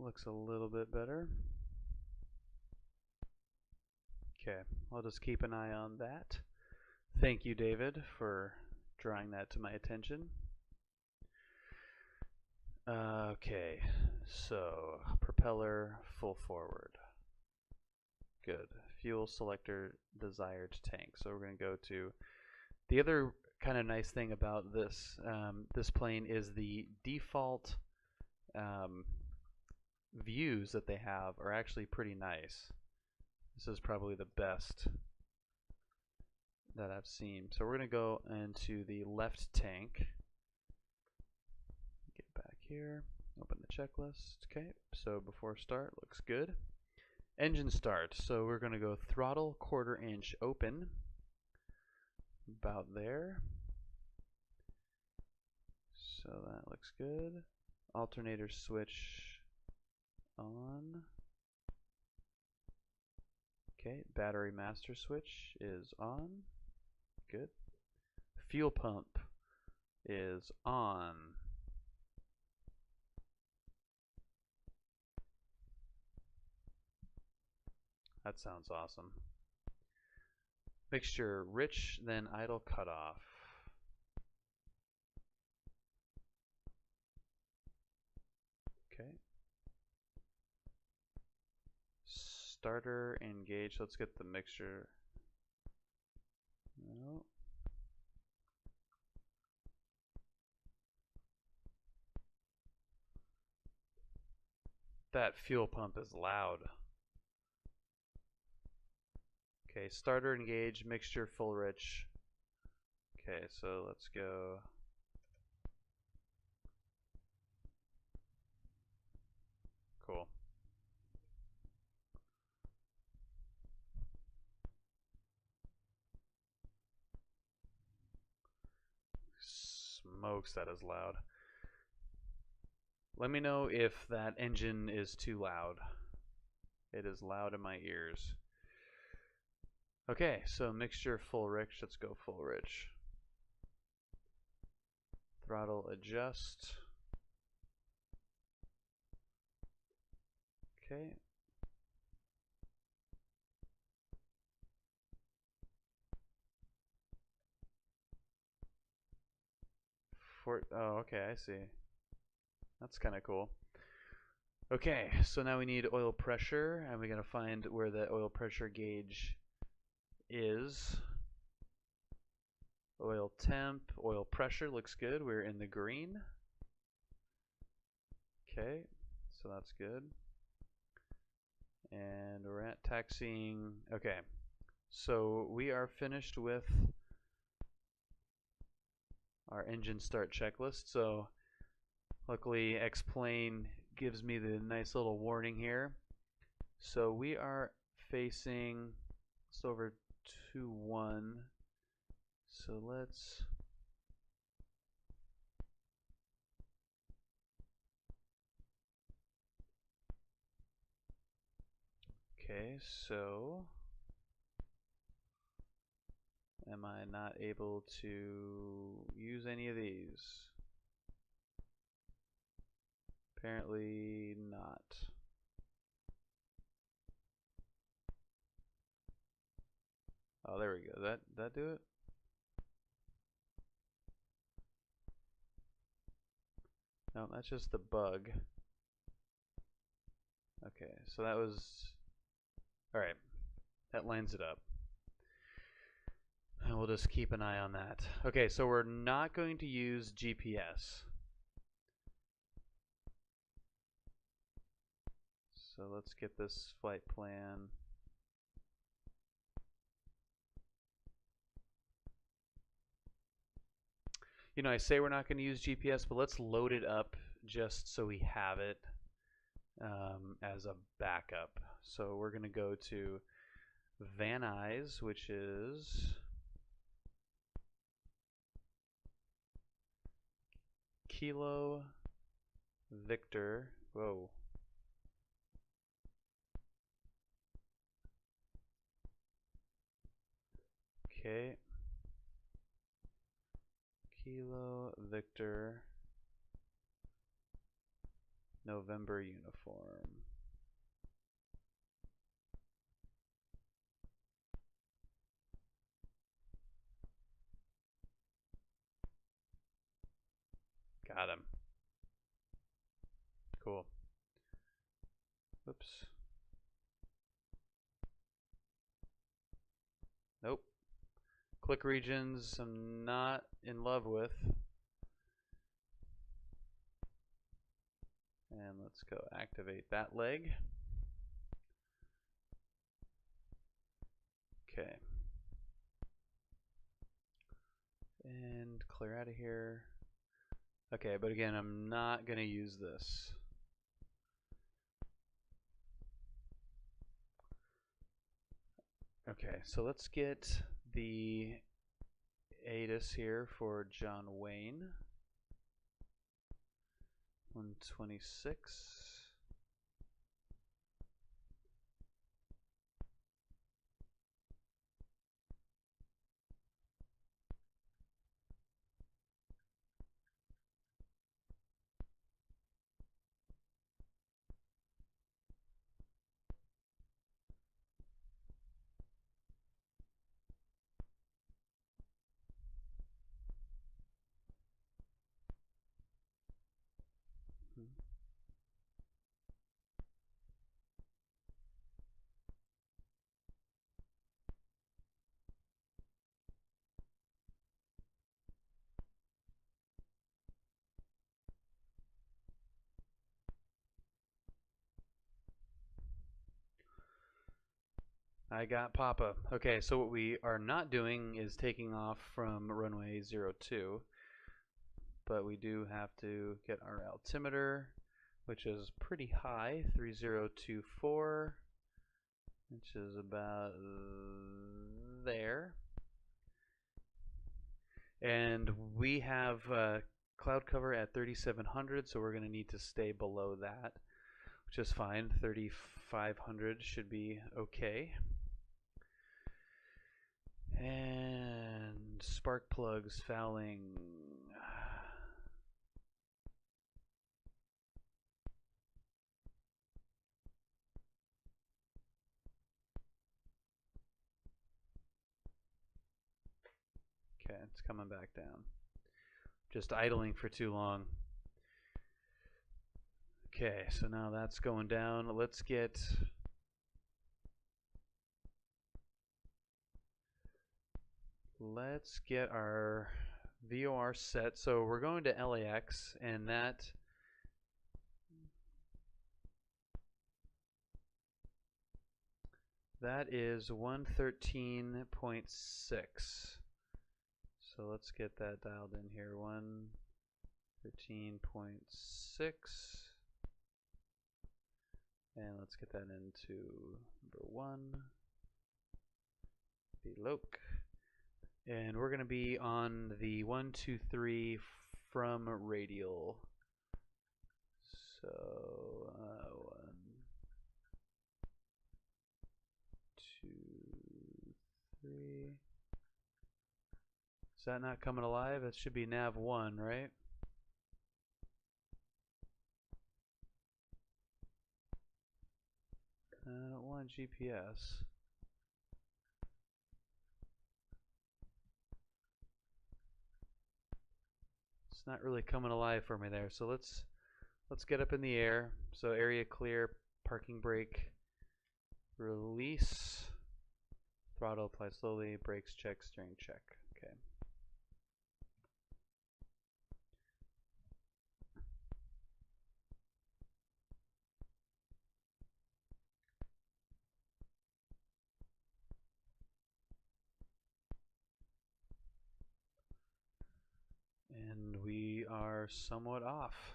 Looks a little bit better. Okay, I'll just keep an eye on that. Thank you, David, for drawing that to my attention. Okay, so propeller full forward. Good. Fuel selector desired tank. So we're going to go to the other kind of nice thing about this this plane is the default views that they have are actually pretty nice. This is probably the best that I've seen. So we're going to go into the left tank. Get back here. Open the checklist. Okay, so before start, looks good. Engine start. So we're going to go throttle 1/4 inch open. About there. So that looks good. Alternator switch on. Okay, battery master switch is on. Good. Fuel pump is on. That sounds awesome. Mixture rich, then idle cutoff. Okay. Starter engage. Let's get the mixture. No. That fuel pump is loud. Okay, starter engage, mixture full rich. Okay, so let's go. Cool. Smokes, that is loud. Let me know if that engine is too loud. It is loud in my ears. Okay, so mixture full rich. Let's go full rich. Throttle adjust. Okay. Oh, okay, I see. That's kind of cool. Okay, so now we need oil pressure, and we're going to find where the oil pressure gauge is. Oil temp, oil pressure looks good. We're in the green. Okay, so that's good. And we're at taxiing. Okay, so we are finished with our engine start checklist. So luckily X-Plane gives me the nice little warning here. So we are facing just over 2-1. So let's okay, so am I not able to use any of these? Apparently not. Oh, there we go. That do it? No, that's just the bug. Okay, so that was alright. That lines it up. And we'll just keep an eye on that. Okay, so we're not going to use GPS. So let's get this flight plan. You know, I say we're not going to use GPS, but let's load it up just so we have it as a backup. So we're going to go to Van Nuys, which is Kilo Victor. Whoa. Okay. Kilo Victor November uniform. Got him. Cool. Oops. Nope. Click regions I'm not in love with. And let's go activate that leg. Okay. And clear out of here. Okay, but again, I'm not going to use this. Okay, so let's get the ATIS here for John Wayne. 126. I got Papa. Okay, so what we are not doing is taking off from runway 02, but we do have to get our altimeter, which is pretty high, 3024, which is about there. And we have cloud cover at 3700, so we're going to need to stay below that, which is fine. 3500 should be okay. And spark plugs fouling. Okay, it's coming back down. Just idling for too long. Okay, so now that's going down. Let's get our VOR set. So we're going to LAX, and that is 113.6. So let's get that dialed in here. 113.6. And let's get that into number 1. Beloke. And we're going to be on the 123 from radial. So 1, 2, 3. Is that not coming alive? That should be nav 1, right? I don't want GPS. It's not really coming alive for me there. So let's get up in the air. So area clear, parking brake, release, throttle apply slowly, brakes check, steering check. Okay. And we are somewhat off.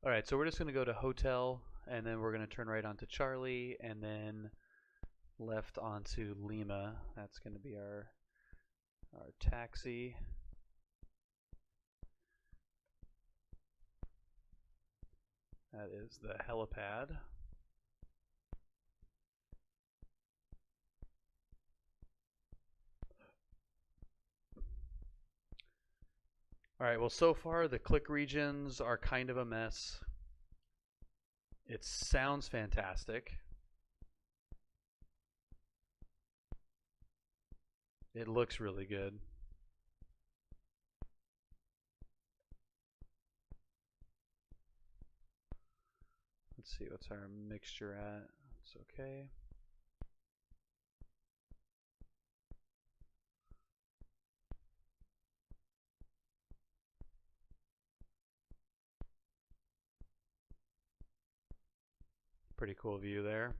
All right, so we're just going to go to hotel, and then we're going to turn right onto Charlie, and then left onto Lima. That's going to be our taxi. That is the helipad. Alright, well so far the click regions are kind of a mess. It sounds fantastic. It looks really good. Let's see, what's our mixture at? It's okay. Pretty cool view there.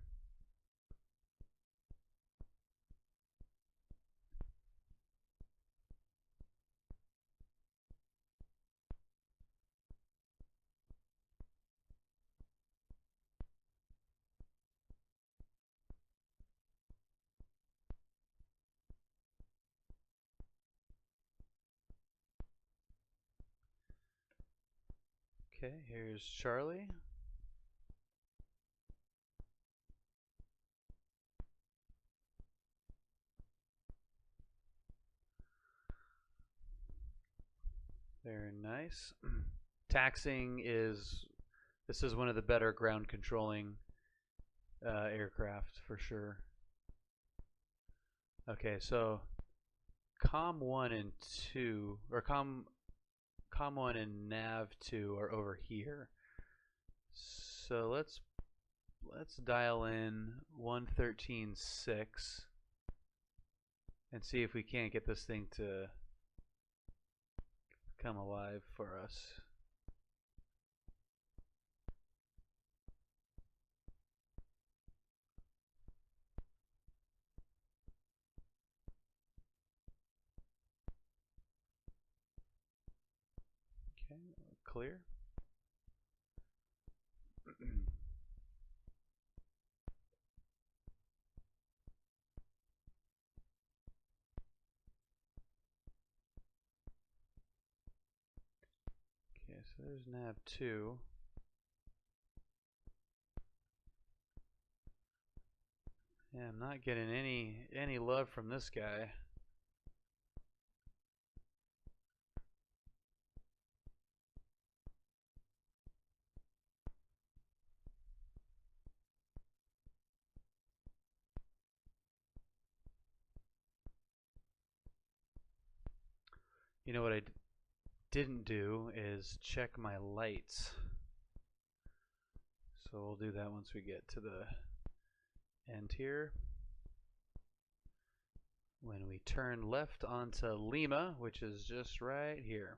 Okay, here's Charlie. Very nice. Taxing is, this is one of the better ground controlling aircraft for sure. Okay, so COM 1 and 2, or COM 1 and nav 2 are over here. So let's dial in 113.6 and see if we can't get this thing to come alive for us. Okay, clear. Okay, so there's nav 2. Yeah, I'm not getting any love from this guy. You know what I didn't do is check my lights. So we'll do that once we get to the end here. When we turn left onto Lima, which is just right here.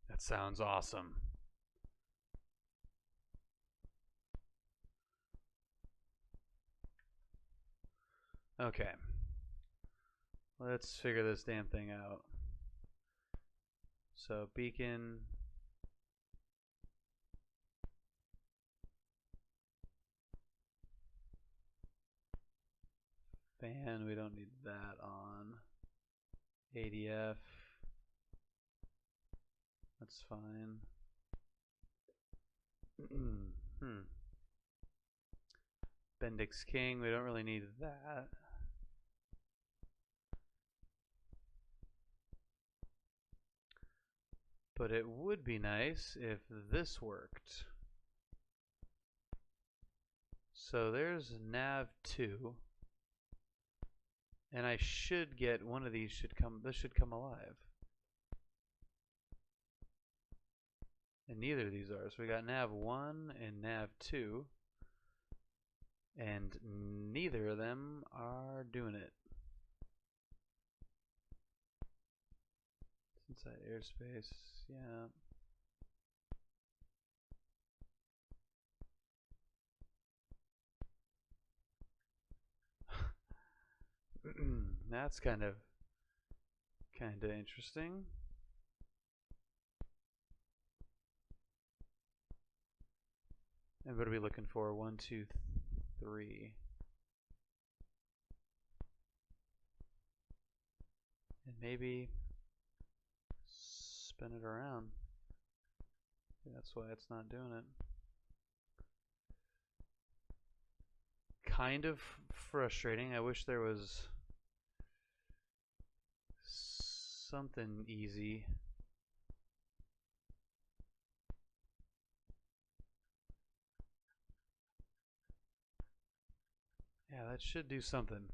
That sounds awesome. Okay. Let's figure this damn thing out. So beacon. Fan, we don't need that on. ADF. That's fine. Bendix King, we don't really need that. But it would be nice if this worked. So there's nav 2. And I should get one of these this should come alive. And neither of these are. So we got nav 1 and nav 2. And neither of them are doing it. It's inside airspace, yeah. That's kind of interesting. And what are we looking for? 1, 2, 3. And maybe spin it around. That's why it's not doing it. Kind of frustrating. I wish there was something easy. Yeah, that should do something.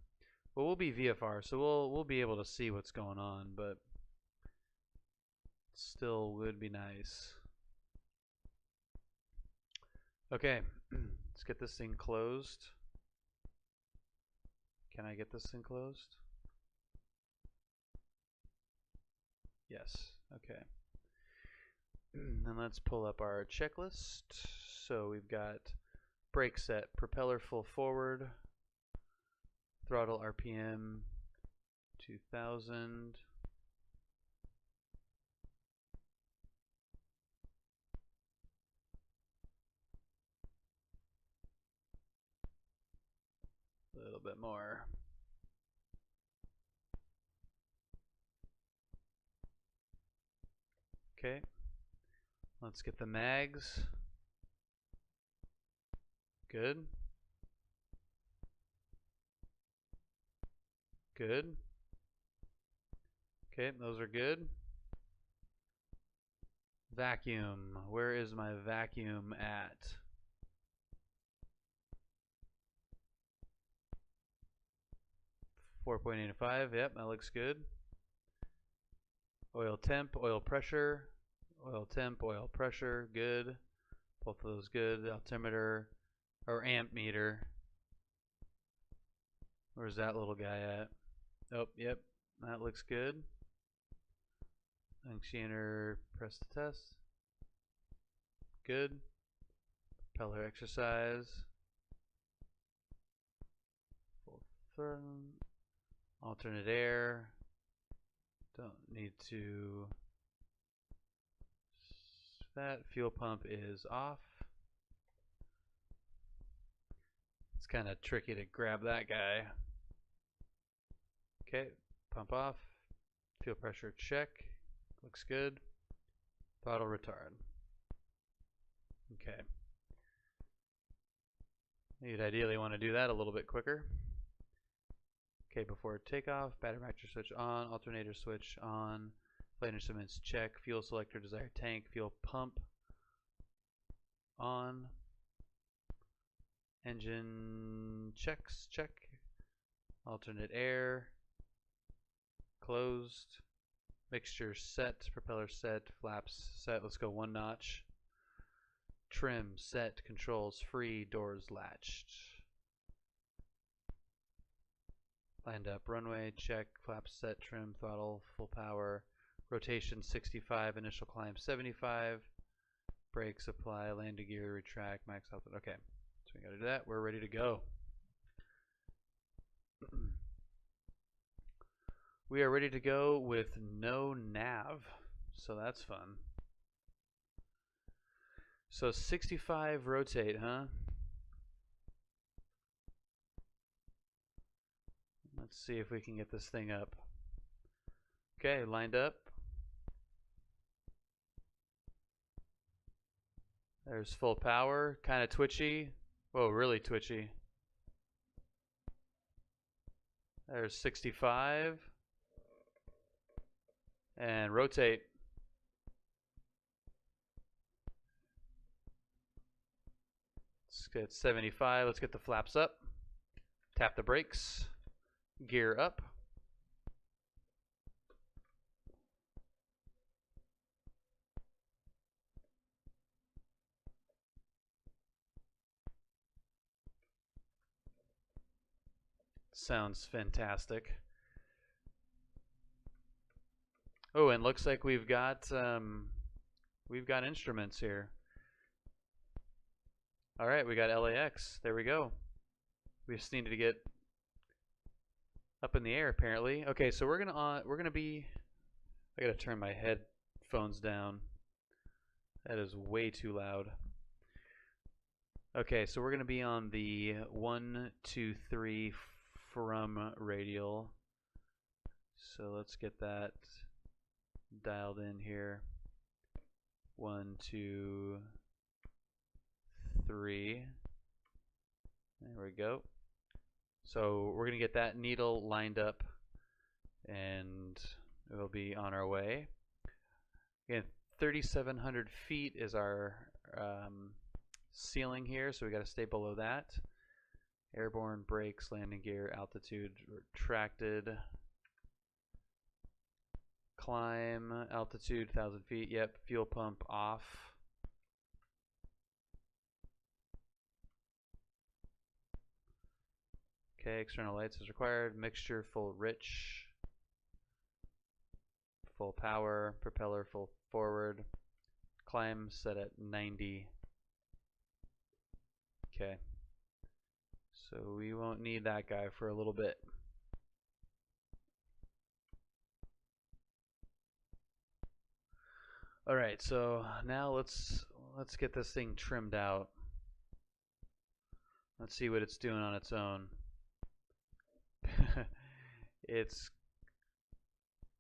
Well, we'll be VFR, so we'll be able to see what's going on, but still would be nice. Okay, let's get this thing closed. Can I get this thing closed? Yes, okay. And let's pull up our checklist. So we've got brake set, propeller full forward, throttle RPM 2000. A little bit more. Okay, let's get the mags. Good. Good. Okay, those are good. Vacuum. Where is my vacuum at? .85. Yep, that looks good. Oil temp, oil pressure, oil temp, oil pressure, good. Both of those good. Altimeter or amp meter. Where's that little guy at? Oh, yep, that looks good. Functioner, press to test. Good. Propeller exercise. Full throttle. Alternate air. Don't need to. That fuel pump is off. It's kind of tricky to grab that guy. Okay, pump off. Fuel pressure check. Looks good. Throttle retard. Okay. You'd ideally want to do that a little bit quicker. Okay, before takeoff, battery matcher switch on, alternator switch on, flight instruments check, fuel selector, desired tank, fuel pump on, engine checks, check, alternate air, closed, mixture set, propeller set, flaps set, let's go one notch, trim set, controls free, doors latched. Lined up, runway, check, flaps set, trim, throttle, full power, rotation 65, initial climb 75, brakes apply, landing gear, retract, max output. Okay, so we gotta do that. We're ready to go. We are ready to go with no nav, so that's fun. So 65 rotate, huh? Let's see if we can get this thing up. Okay, lined up. There's full power, kind of twitchy. Whoa, really twitchy. There's 65. And rotate. Let's get 75. Let's get the flaps up. Tap the brakes. Gear up. Sounds fantastic. Oh, and looks like we've got instruments here. All right, we got LAX. There we go. We just needed to get up in the air apparently. Okay, so we're gonna be. I gotta turn my headphones down. That is way too loud. Okay, so we're going to be on the 1, 2, 3 from radial. So let's get that dialed in here. 1, 2, 3. There we go. So we're going to get that needle lined up and it'll be on our way. Again, 3,700 feet is our ceiling here, so we got to stay below that. Airborne, brakes, landing gear, altitude retracted. Climb, altitude 1,000 feet. Yep, fuel pump off. Okay, external lights is required. Mixture full rich. Full power. Propeller full forward. Climb set at 90. Okay. So we won't need that guy for a little bit. Alright, so now let's get this thing trimmed out. Let's see what it's doing on its own. It's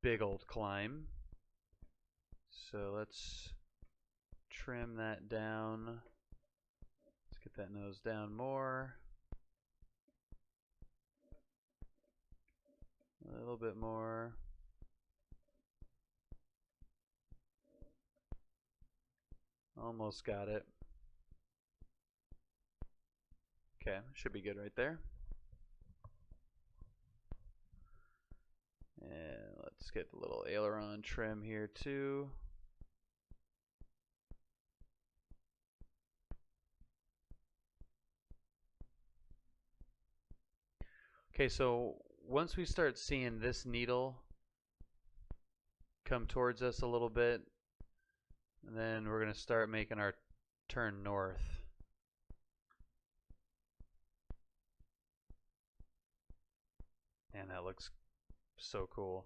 big old climb. So let's trim that down. Let's get that nose down more. A little bit more. Almost got it. Okay, should be good right there. And let's get the little aileron trim here too. Okay, so once we start seeing this needle come towards us a little bit, then we're going to start making our turn north. And that looks so cool.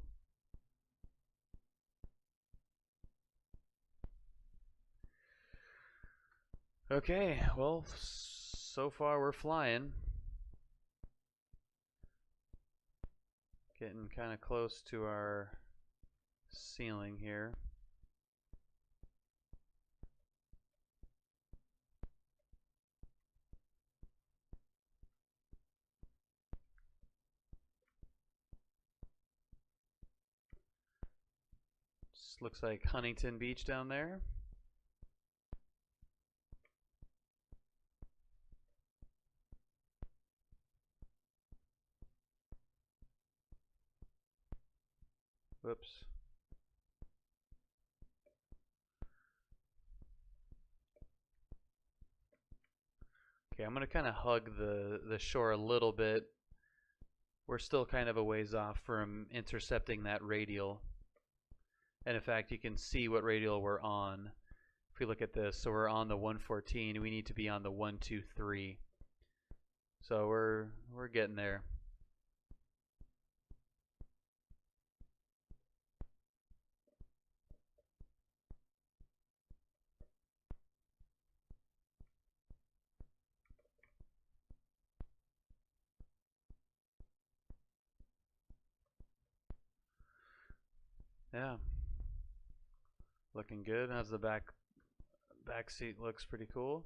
Okay, well, so far we're flying. Getting kind of close to our ceiling here. Just looks like Huntington Beach down there. Whoops. Okay, I'm going to kind of hug the shore a little bit. We're still kind of a ways off from intercepting that radial. And in fact, you can see what radial we're on. If we look at this, so we're on the 114. We need to be on the 123. So we're getting there. Yeah. Looking good. How's the back seat? Looks pretty cool.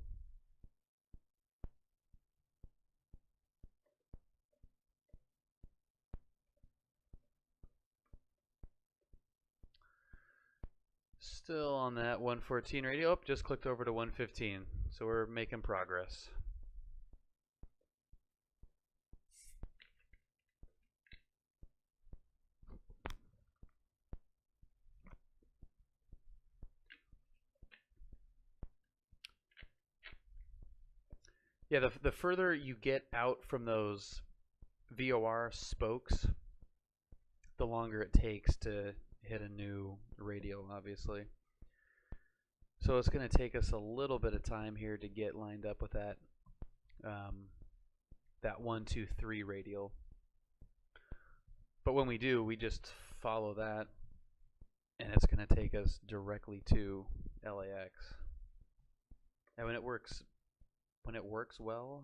Still on that 114 radio. Oh, just clicked over to 115. So we're making progress. Yeah, the further you get out from those VOR spokes, the longer it takes to hit a new radio, obviously. So it's going to take us a little bit of time here to get lined up with that that 1, 2, 3 radial. But when we do, we just follow that, and it's going to take us directly to LAX. And when it works when it works well,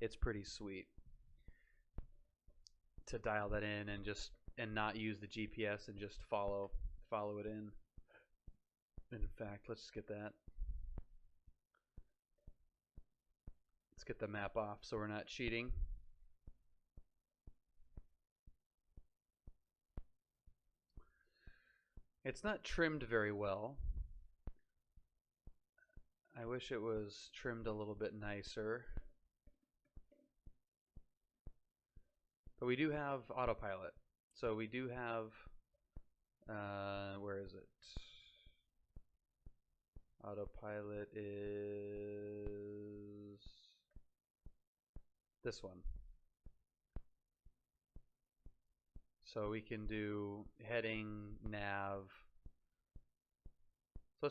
it's pretty sweet to dial that in and not use the GPS and just follow it in. In fact, let's get that. Let's get the map off so we're not cheating. It's not trimmed very well. I wish it was trimmed a little bit nicer. But we do have autopilot. So we do have, where is it? Autopilot is this one. So we can do heading, nav. So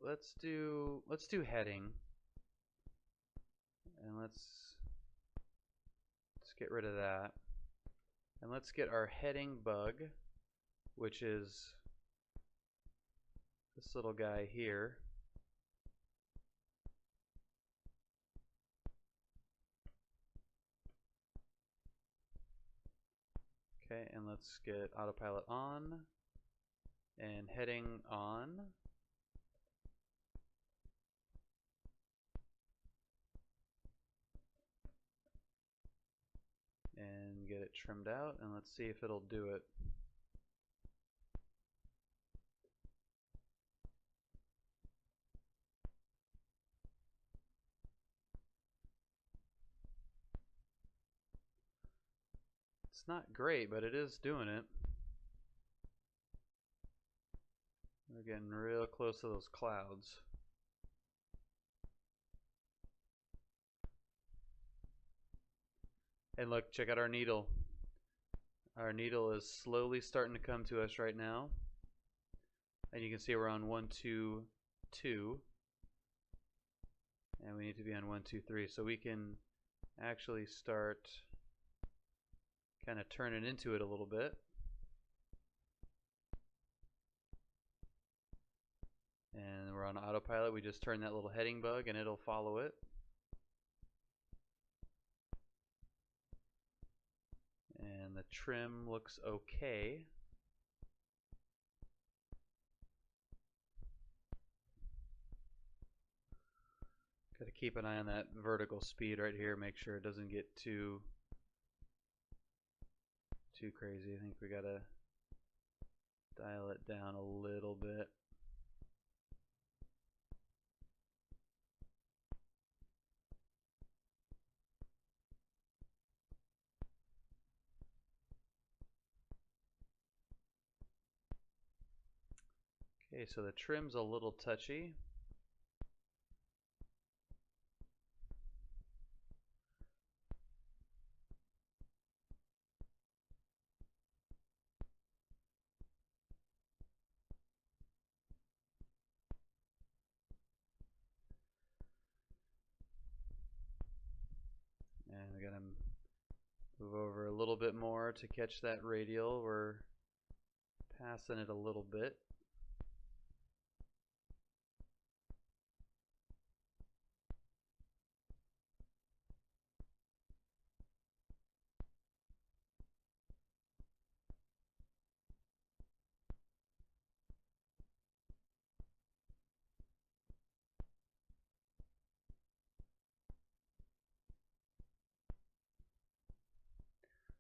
let's do heading, and let's get rid of that, and let's get our heading bug, which is this little guy here. Okay, and let's get autopilot on and heading on. And get it trimmed out, and let's see if it'll do it. It's not great, but it is doing it. We're getting real close to those clouds. And look, check out our needle. Our needle is slowly starting to come to us right now. And you can see we're on 1, 2, 2. And we need to be on 1, 2, 3. So we can actually start kind of turning into it a little bit. And we're on autopilot. We just turn that little heading bug and it'll follow it. And the trim looks okay. Got to keep an eye on that vertical speed right here, make sure it doesn't get too crazy. I think we got to dial it down a little bit. Okay, so the trim's a little touchy. And we gotta move over a little bit more to catch that radial. We're passing it a little bit.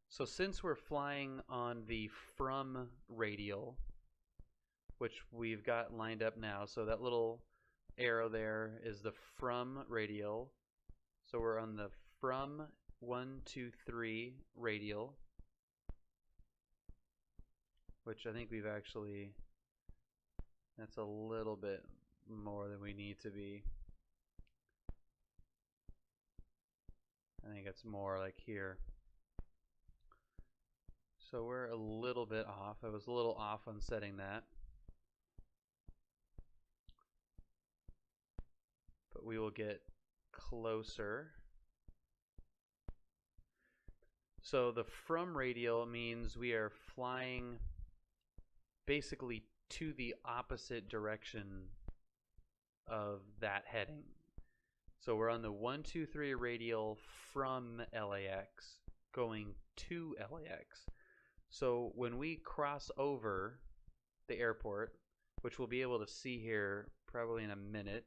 So since we're flying on the from radial, which we've got lined up now, so that little arrow there is the from radial. So we're on the from 1, 2, 3 radial, which I think we've actually, that's a little bit more than we need to be. I think it's more like here. So we're a little bit off. I was a little off on setting that. But we will get closer. So the from radial means we are flying basically to the opposite direction of that heading. So we're on the 123 radial from LAX going to LAX. So when we cross over the airport, which we'll be able to see here probably in a minute,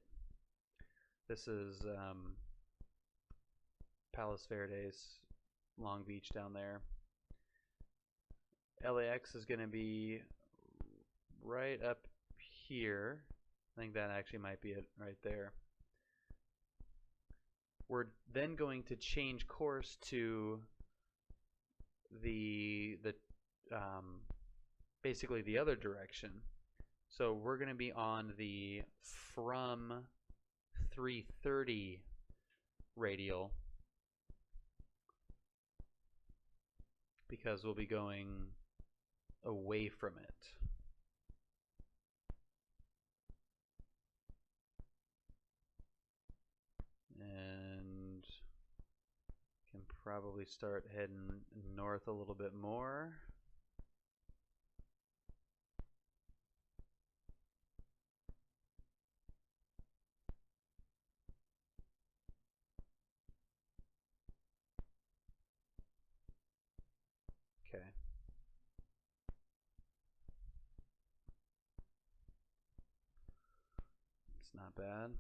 this is Palos Verdes, Long Beach down there. LAX is going to be right up here. I think that actually might be it right there. We're then going to change course to the basically the other direction. So we're going to be on the from 330 radial because we'll be going away from it. And can probably start heading north a little bit more. Okay. It's not bad.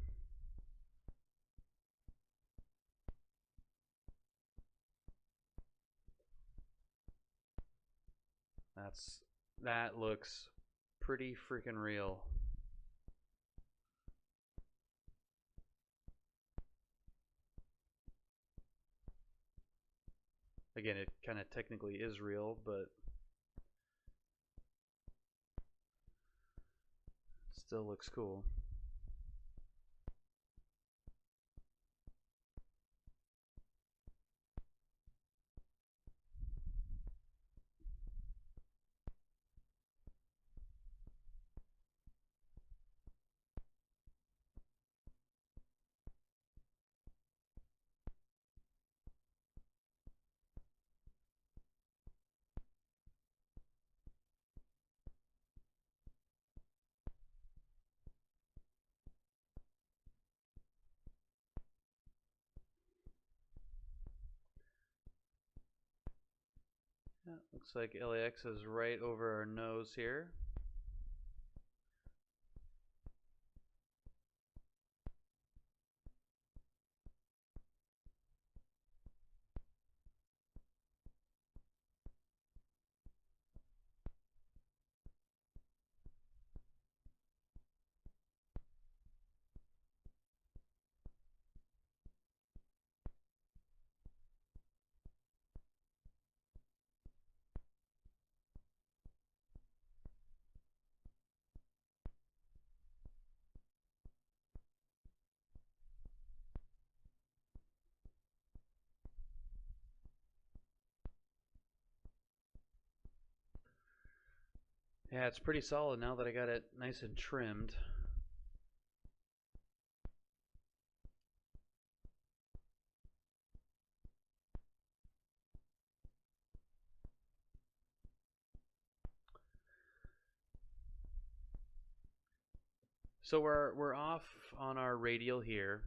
That looks pretty freaking real. Again, it kind of technically is real, but it still looks cool. Yeah, looks like LAX is right over our nose here. Yeah, it's pretty solid now that I got it nice and trimmed. So we're off on our radial here.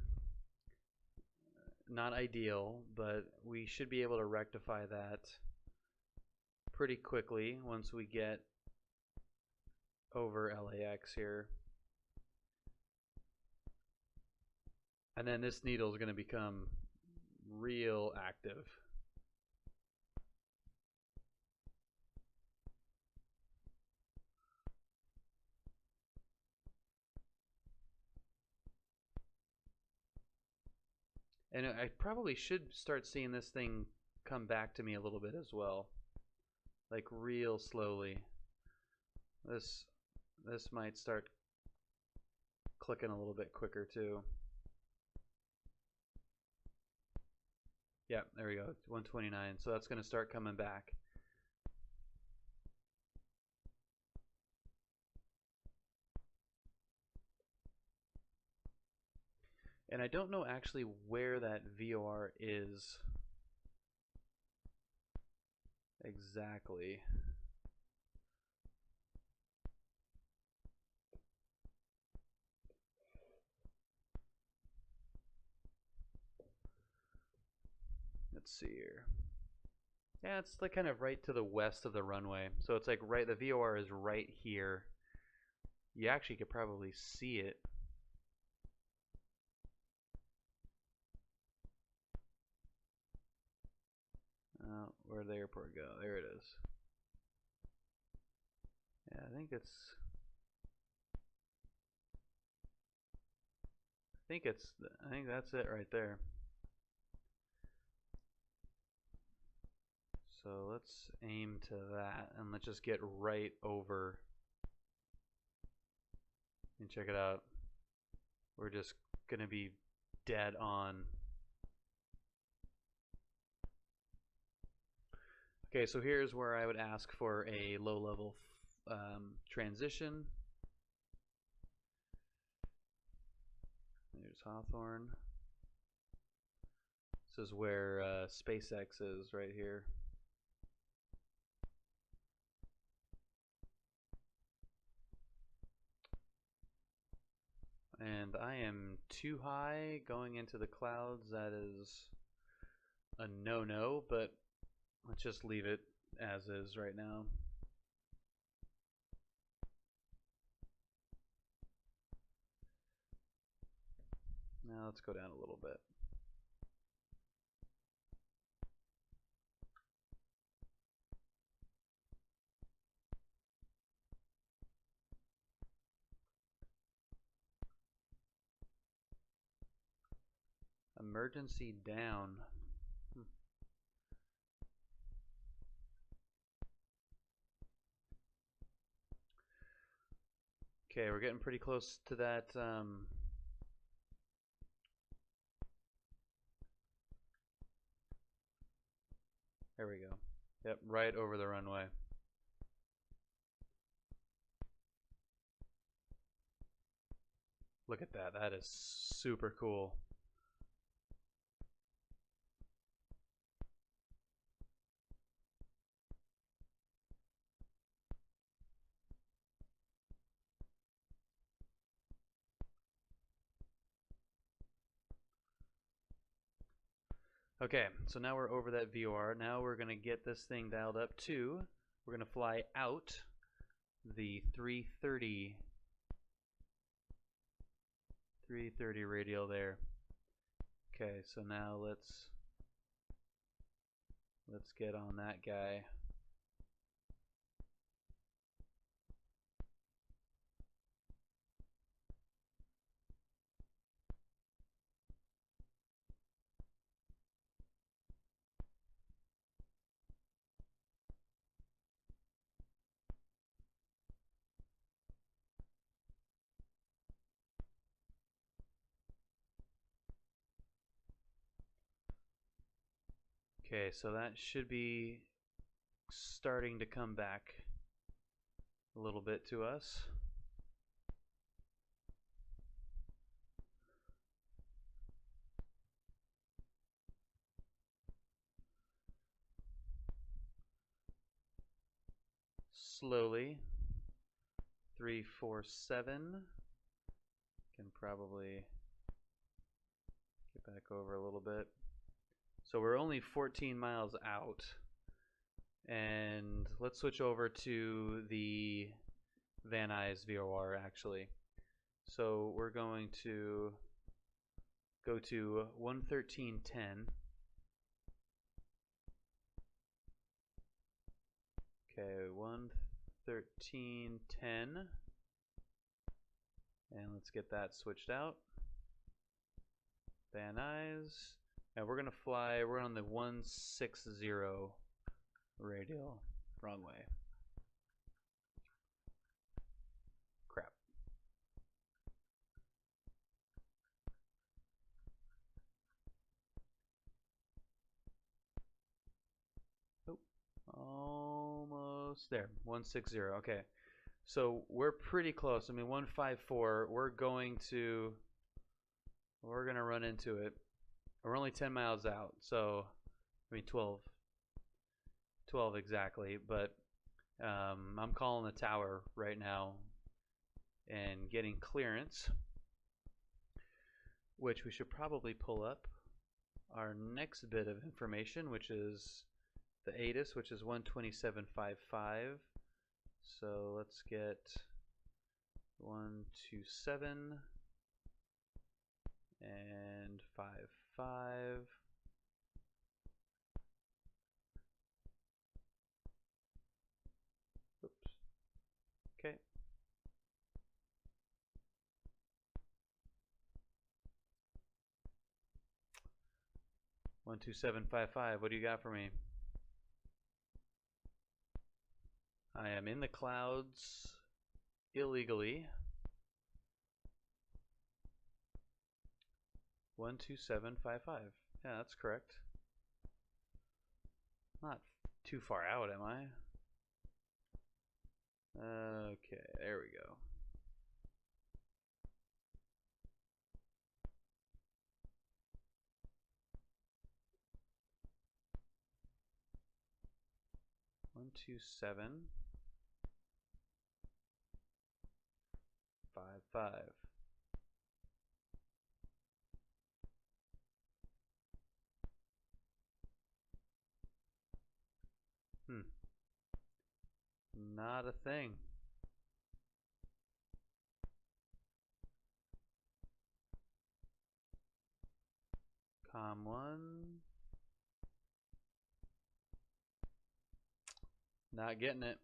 Not ideal, but we should be able to rectify that pretty quickly once we get over LAX here. And then this needle is going to become real active. And I probably should start seeing this thing come back to me a little bit as well. Like real slowly. This might start clicking a little bit quicker too. Yeah, there we go, 129. So that's going to start coming back. And I don't know actually where that VOR is exactly. Let's see here. Yeah, it's like kind of right to the west of the runway. So it's like right, the VOR is right here. You actually could probably see it. Where'd the airport go? There it is. Yeah, I think that's it right there. So let's aim to that and let's just get right over and check it out. We're just gonna be dead on. Okay, so here's where I would ask for a low-level transition. There's Hawthorne. This is where SpaceX is right here. And I am too high going into the clouds. That is a no-no, but let's just leave it as is right now. Now let's go down a little bit. Emergency down. Okay, we're getting pretty close to that. There we go. Yep, right over the runway. Look at that. That is super cool. Okay, so now we're over that VOR. Now we're going to get this thing dialed up to, we're going to fly out the 330 radial there. Okay, so now let's get on that guy. Okay, so that should be starting to come back a little bit to us. Slowly. 347. Can probably get back over a little bit. So we're only 14 miles out. And let's switch over to the Van Nuys VOR actually. So we're going to go to 113.10. Okay, 113.10. And let's get that switched out. Van Nuys. And we're gonna fly, we're on the 160 radial. Wrong way. Crap. Oh, almost there. 160. Okay. So we're pretty close. I mean 154. We're gonna run into it. We're only 10 miles out, so I mean 12 exactly, but I'm calling the tower right now and getting clearance, which we should probably pull up our next bit of information, which is the ATIS, which is 127.55. So let's get 127 and 55. Oops. Okay. 12755. What do you got for me? I am in the clouds illegally. 12755. Yeah, that's correct. Not too far out, am I? Okay, there we go. One, two, 7, 5, 5. Not a thing. Com 1. Not getting it.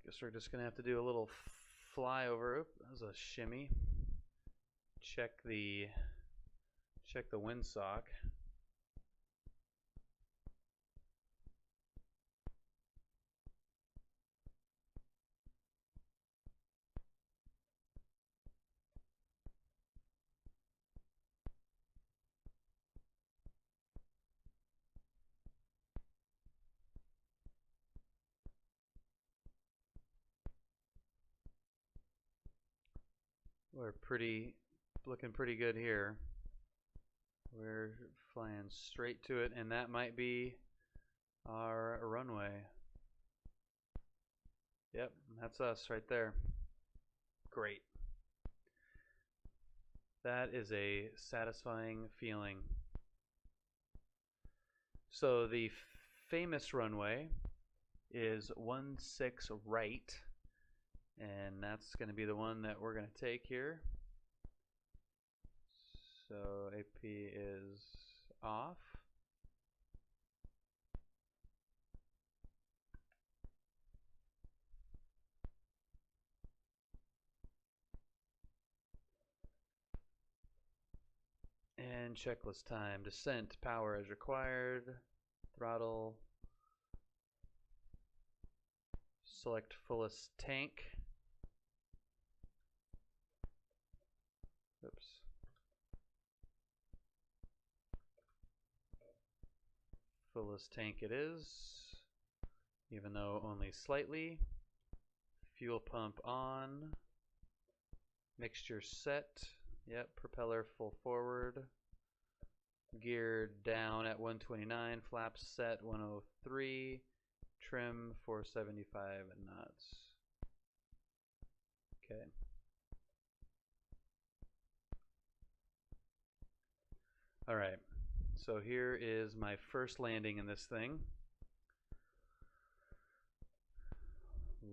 Guess we're just gonna have to do a little flyover. Oop, that was a shimmy. Check the windsock. We're looking pretty good here. We're flying straight to it, and that might be our runway. Yep, that's us right there. Great. That is a satisfying feeling. So the famous runway is 16 right, and that's going to be the one that we're going to take here. So AP is off. And checklist time. Descent, power as required. Throttle. Select fullest tank. Oops. Fullest tank it is, even though only slightly. Fuel pump on. Mixture set. Yep, propeller full forward. Gear down at 129. Flaps set 103. Trim 475 knots. Okay. All right. So here is my first landing in this thing.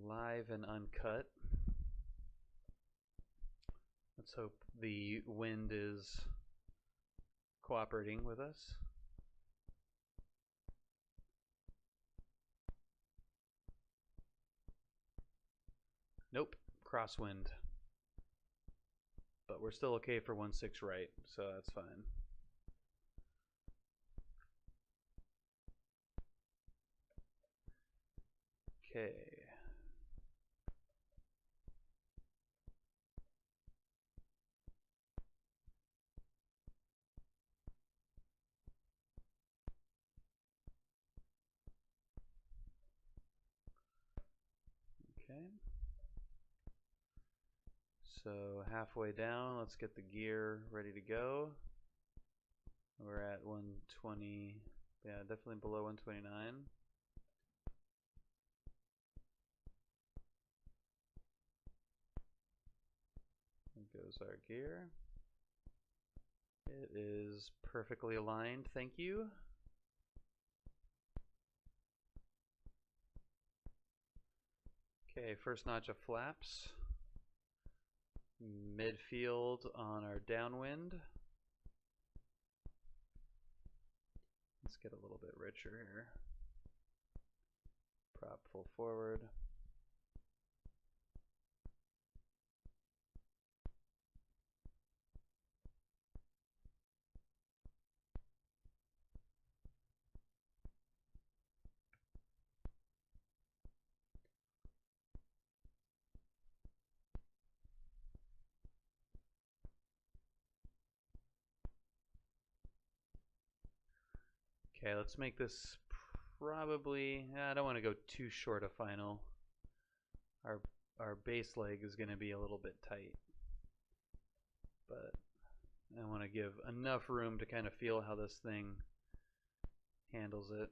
Live and uncut. Let's hope the wind is cooperating with us. Nope, crosswind. But we're still okay for 16 right, so that's fine. Okay. Okay. So halfway down, let's get the gear ready to go. We're at 120, yeah, definitely below 129. There goes our gear. is perfectly aligned, thank you. Okay, first notch of flaps. Midfield on our downwind. Let's get a little bit richer here. Prop full forward. Okay, let's make this probably, I don't want to go too short a final. Our base leg is going to be a little bit tight, but I want to give enough room to kind of feel how this thing handles it.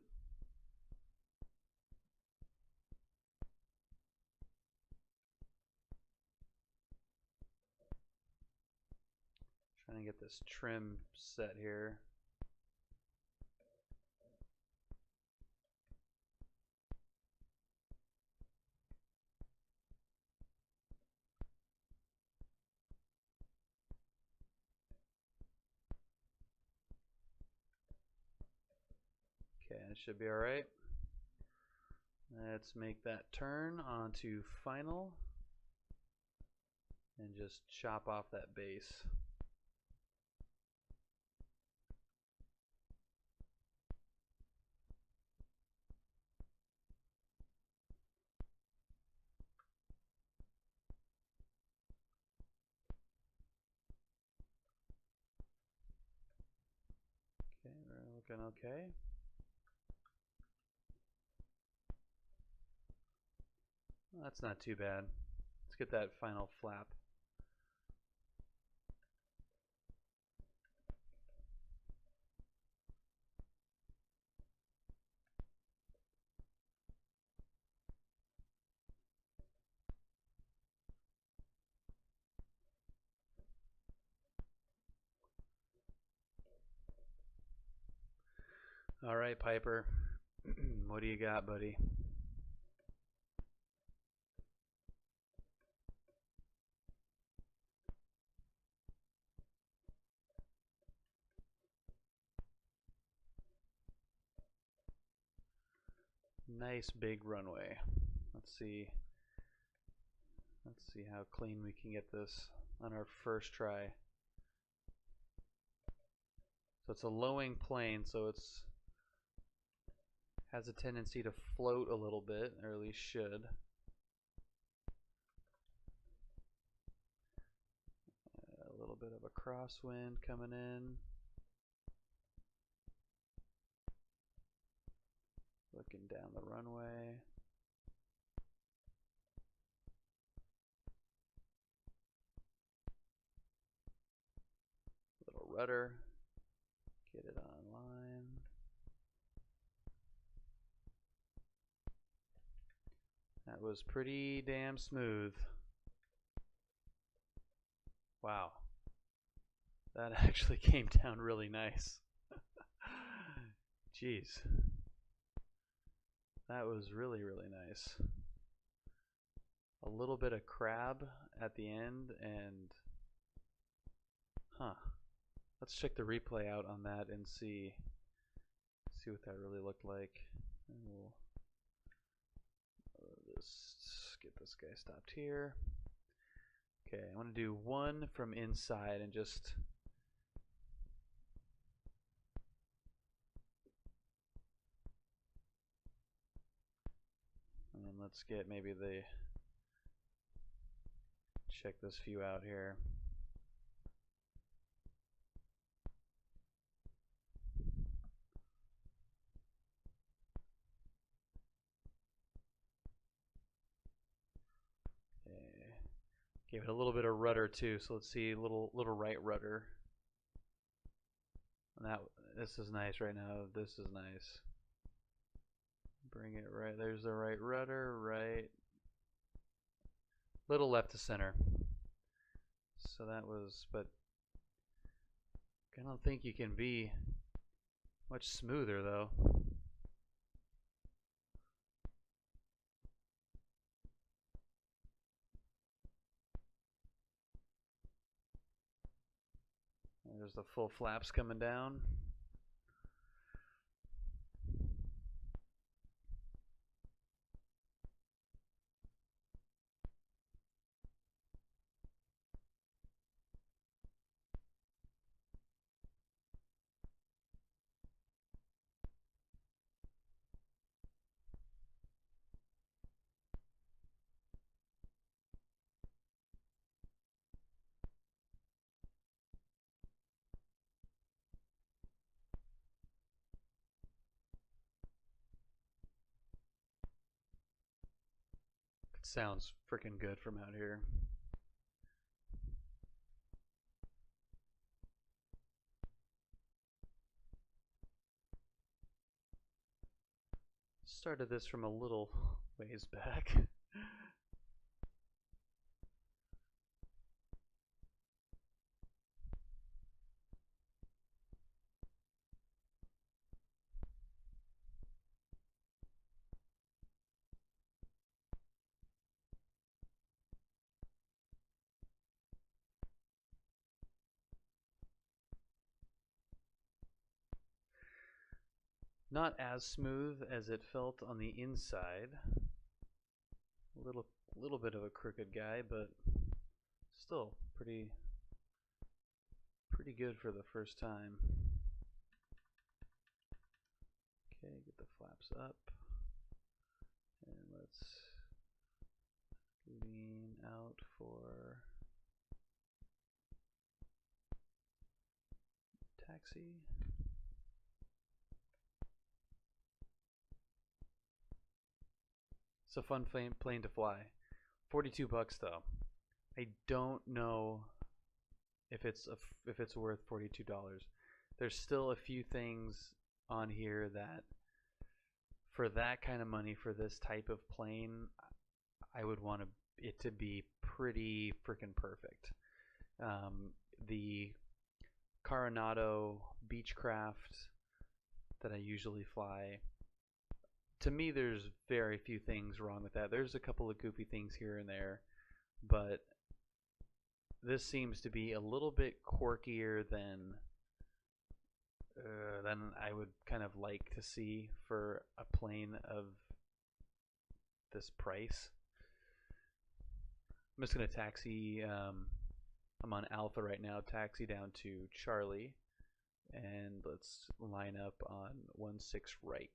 Trying to get this trim set here. Okay, it should be all right. Let's make that turn onto final and just chop off that base. Okay, we're looking okay. Well, that's not too bad. Let's get that final flap. All right, Piper. What do you got, buddy? Nice big runway. Let's see how clean we can get this on our first try. So it's a lowing plane, so it's has a tendency to float a little bit, or at least should. A little bit of a crosswind coming in. Looking down the runway. Little rudder. Get it online. That was pretty damn smooth. Wow. That actually came down really nice. Jeez. That was really, really nice. A little bit of crab at the end, and let's check the replay out on that and see what that really looked like. And we'll just get this guy stopped here. Okay, I want to do one from inside and just and then let's get maybe the check this view out here. Gave it a little bit of rudder too, so let's see little right rudder. And this is nice right now. This is nice. Bring it right. There's the right rudder, right. Little left to center. So that was, but I don't think you can be much smoother though. There's the full flaps coming down. It sounds freaking good from out here. Started this from a little ways back. Not as smooth as it felt on the inside. A little bit of a crooked guy, but still pretty good for the first time. Okay, get the flaps up. And let's lean out for taxi. It's a fun plane to fly. $42 though. I don't know if it's worth $42. There's still a few things on here that, for that kind of money for this type of plane, I would want it to be pretty freaking perfect. The Coronado Beechcraft that I usually fly, to me there's very few things wrong with that. There's a couple of goofy things here and there, but this seems to be a little bit quirkier than I would kind of like to see for a plane of this price. I'm just going to taxi, I'm on Alpha right now, taxi down to Charlie, and let's line up on 16 right.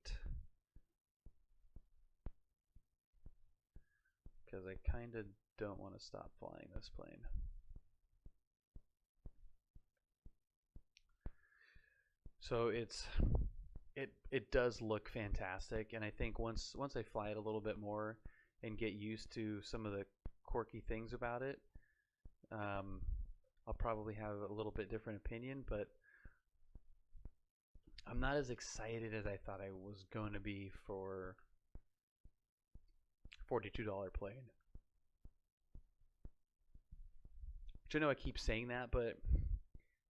Because I kind of don't want to stop flying this plane. So it does look fantastic, and I think once I fly it a little bit more and get used to some of the quirky things about it, I'll probably have a little bit different opinion, but I'm not as excited as I thought I was going to be for $42 plane. Which I know I keep saying that, but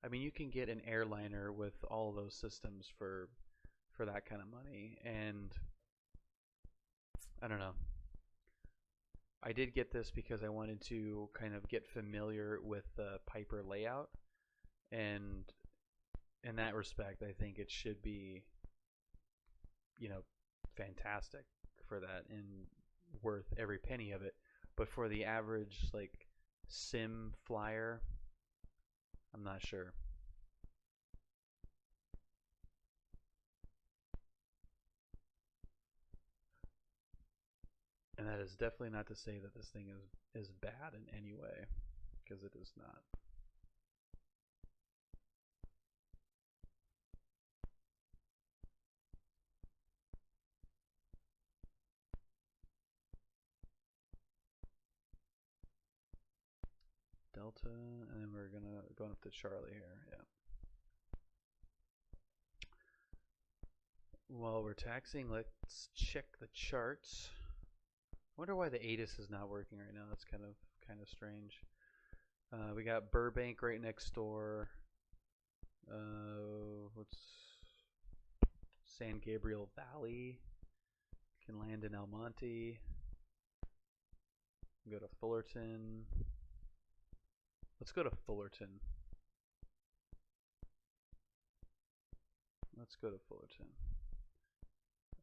I mean, you can get an airliner with all those systems for that kind of money, and I don't know. I did get this because I wanted to kind of get familiar with the Piper layout, and in that respect, I think it should be, you know, fantastic for that and worth every penny of it. But for the average like sim flyer, I'm not sure. And that is definitely not to say that this thing is bad in any way, because it is not. Delta, and then we're going up to Charlie here. Yeah. While we're taxiing, let's check the charts. I wonder why the ATIS is not working right now. That's kind of strange. We got Burbank right next door. San Gabriel Valley. Can land in El Monte. Go to Fullerton. Let's go to Fullerton. Let's go to Fullerton.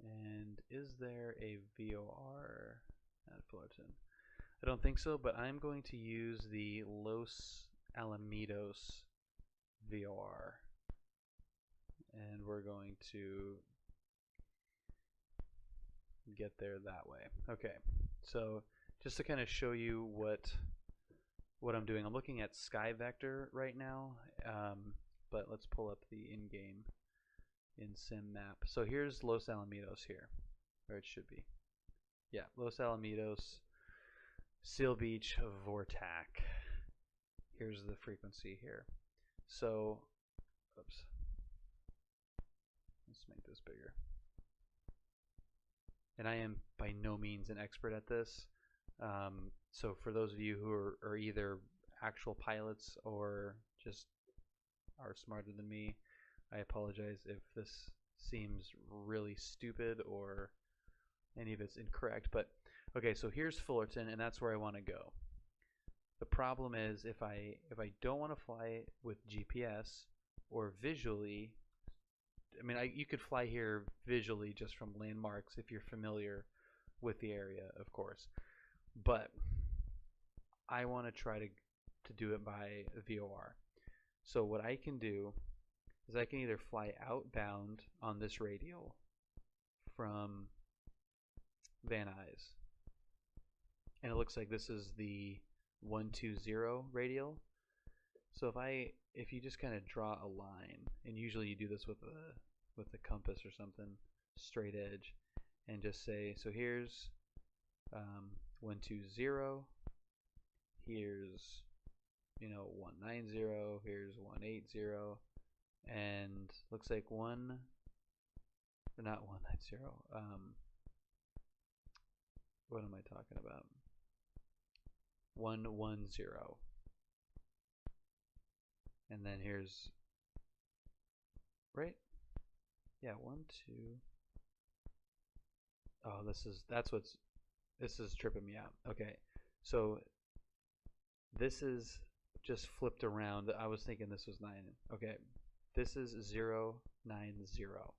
And is there a VOR at Fullerton? I don't think so, but I'm going to use the Los Alamitos VOR. And we're going to get there that way. Okay, so just to kind of show you what I'm doing, I'm looking at Sky Vector right now, but let's pull up the in-game in-sim map. So here's Los Alamitos here, where it should be. Yeah, Los Alamitos, Seal Beach, Vortac. Here's the frequency here. So, oops. Let's make this bigger. And I am by no means an expert at this. So for those of you who are either actual pilots or just are smarter than me, I apologize if this seems really stupid or any of it's incorrect. But okay, so here's Fullerton, and that's where I want to go. The problem is if I don't want to fly with GPS or visually, I mean, you could fly here visually just from landmarks if you're familiar with the area, of course. But I want to try to do it by VOR. So what I can do is I can either fly outbound on this radial from Van Nuys, and it looks like this is the 120 radial. So if you just kind of draw a line, and usually you do this with a compass or something, straight edge, and just say, so here's 120, here's 190, here's 180, and looks like not 190. What am I talking about? 110. And then here's, right? Yeah, 1, 2. Oh, this is tripping me out. Okay, so this is just flipped around. I was thinking this was 9. Okay, this is 0, 9, 0.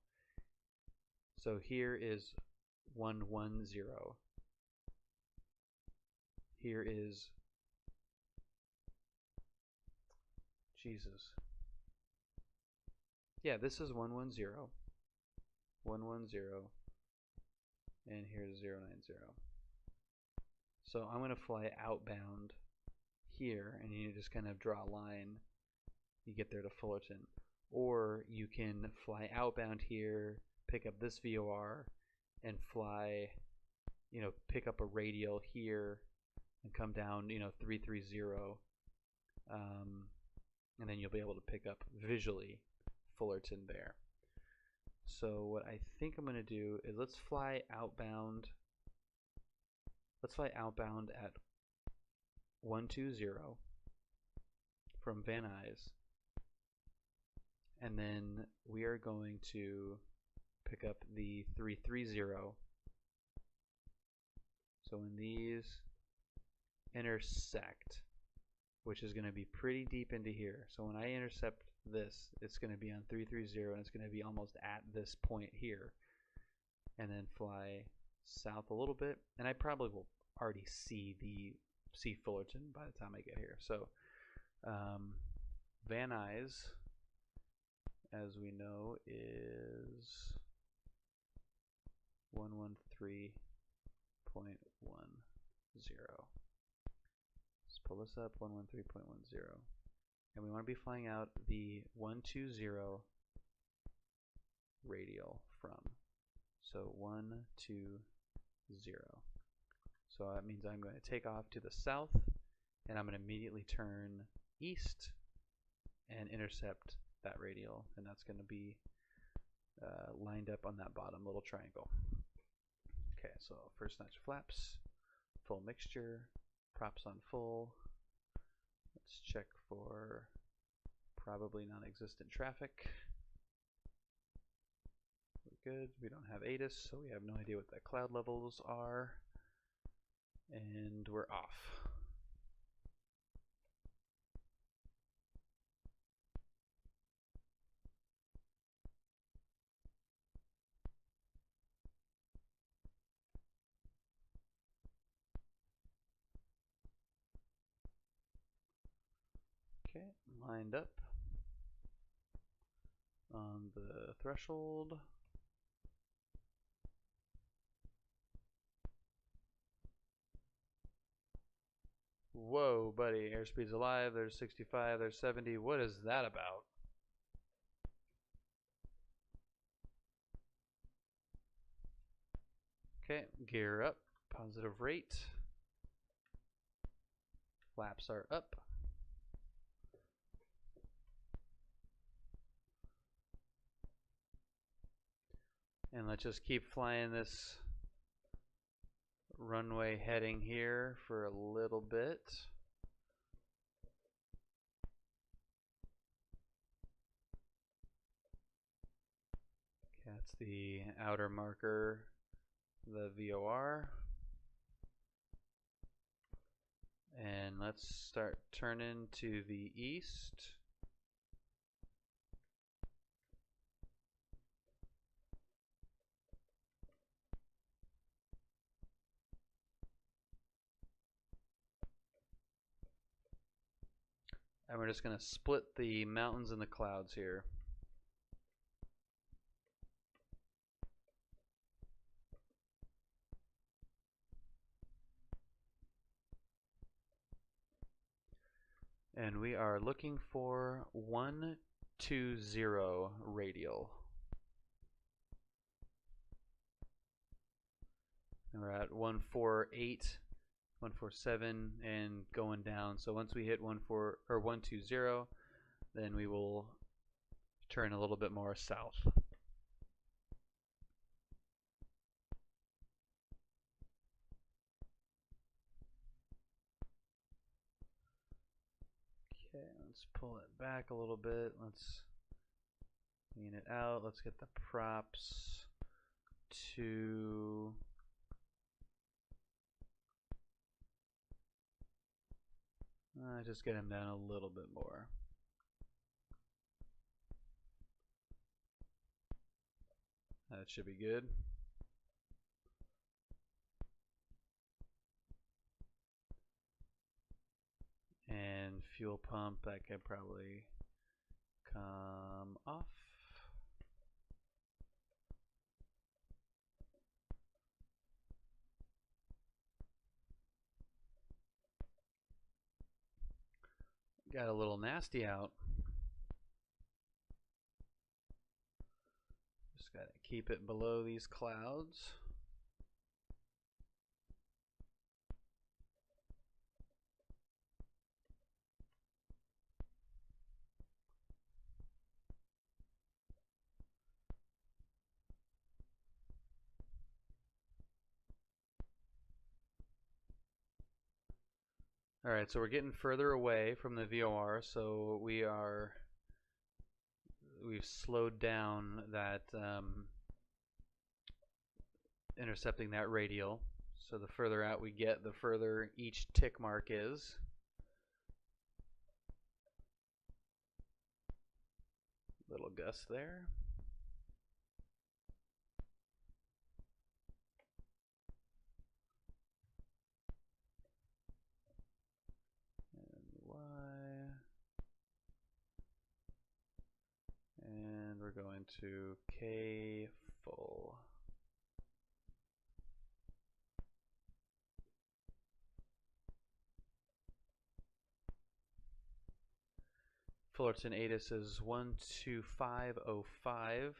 So here is 1, 1, 0. Here is, Jesus. Yeah, this is 1, 1, 0. 1, 1, 0. And here's 0, 9, 0. So I'm going to fly outbound here, and you just kind of draw a line. You get there to Fullerton. Or you can fly outbound here, pick up this VOR, and fly, pick up a radial here, and come down, 330, and then you'll be able to pick up visually Fullerton there. So what I think I'm going to do is let's fly outbound. Let's fly outbound at 120 from Van Nuys, and then we are going to pick up the 330. So when these intersect, which is going to be pretty deep into here, so when I intercept this, it's going to be on 330, and it's going to be almost at this point here, and then fly south a little bit, and I probably will already see Fullerton by the time I get here. So Van Nuys, as we know, is 113.10. Let's pull this up, 113.10. And we want to be flying out the 120 radial from. So 120. So that means I'm going to take off to the south, and I'm going to immediately turn east and intercept that radial, and that's going to be lined up on that bottom little triangle. Okay, so first notch flaps, full mixture, props on full. Let's check for probably non-existent traffic. We good. We don't have ATIS, so we have no idea what the cloud levels are. And we're off. Okay, lined up on the threshold. Whoa, buddy, airspeed's alive. There's 65, there's 70. What is that about? Okay, gear up, positive rate. Flaps are up. And let's just keep flying this runway heading here for a little bit. Okay, that's the outer marker, the VOR. And let's start turning to the east. And we're just going to split the mountains and the clouds here. And we are looking for 120 radial. And we're at 148, 147, and going down. So once we hit 120, then we will turn a little bit more south. Okay, let's pull it back a little bit. Let's clean it out. Let's get the props to just get him down a little bit more. That should be good. And fuel pump, that could probably come off. Got a little nasty out. Just gotta keep it below these clouds. Alright, so we're getting further away from the VOR, so we've slowed down that intercepting that radial. So the further out we get, the further each tick mark is. Little gust there. And we're going to K full. Fullerton ATIS is 12505,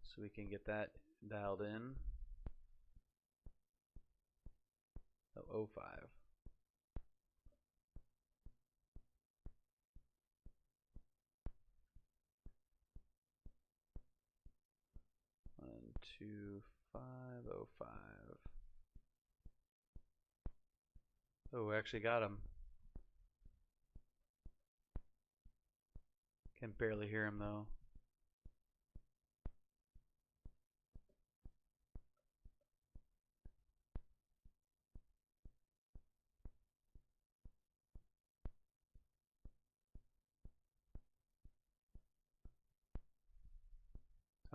so we can get that dialed in. Oh, 05. 12505. Oh, we actually got him. Can barely hear him though.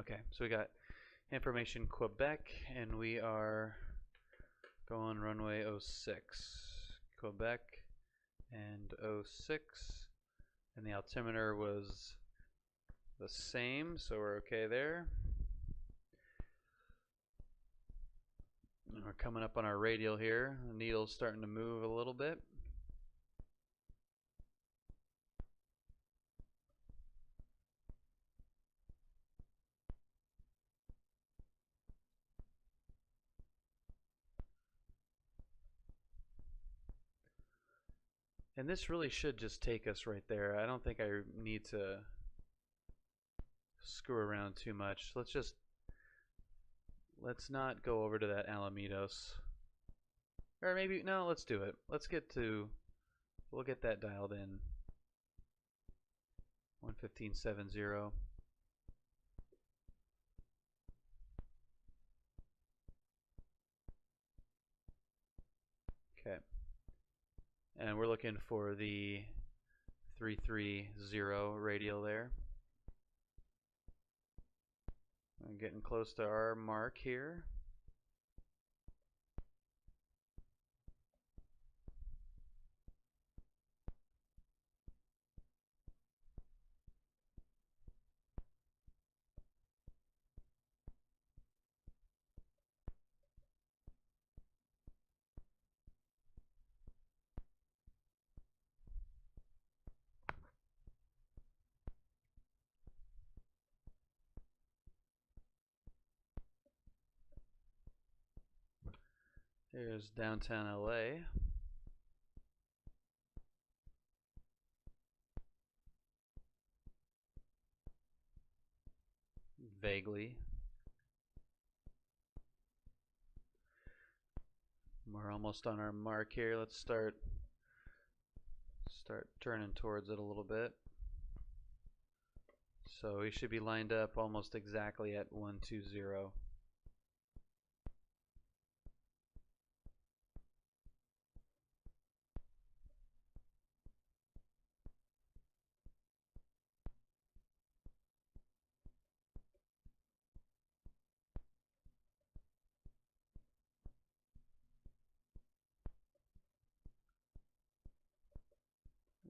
Okay, so we got information Quebec, and we are going runway 06. Quebec and 06, and the altimeter was the same, so we're okay there. And we're coming up on our radial here. The needle's starting to move a little bit. And this really should just take us right there. I don't think I need to screw around too much. Let's not go over to that Alamitos. Or maybe, no, let's do it. We'll get that dialed in. 115.70. Okay. And we're looking for the 330 radial there. I'm getting close to our mark here. There's downtown LA. Vaguely. We're almost on our mark here. Let's start turning towards it a little bit. So we should be lined up almost exactly at 120.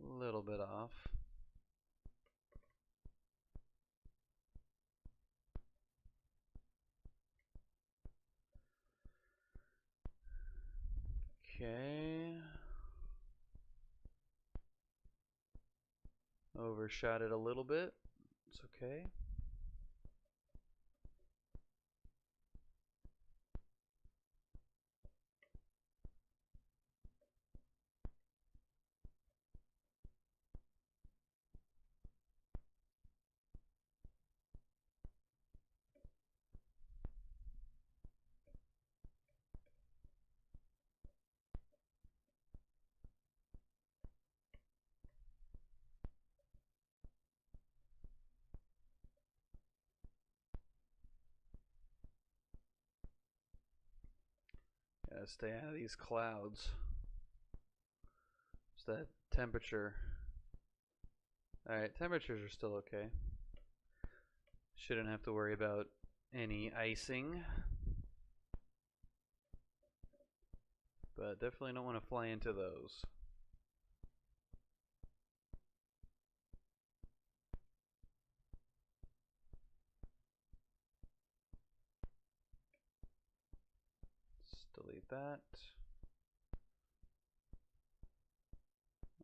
A little bit off. Okay. Overshot it a little bit. It's okay. Gotta stay out of these clouds. It's that temperature. Alright, temperatures are still okay. Shouldn't have to worry about any icing. But definitely don't want to fly into those. Let's delete that.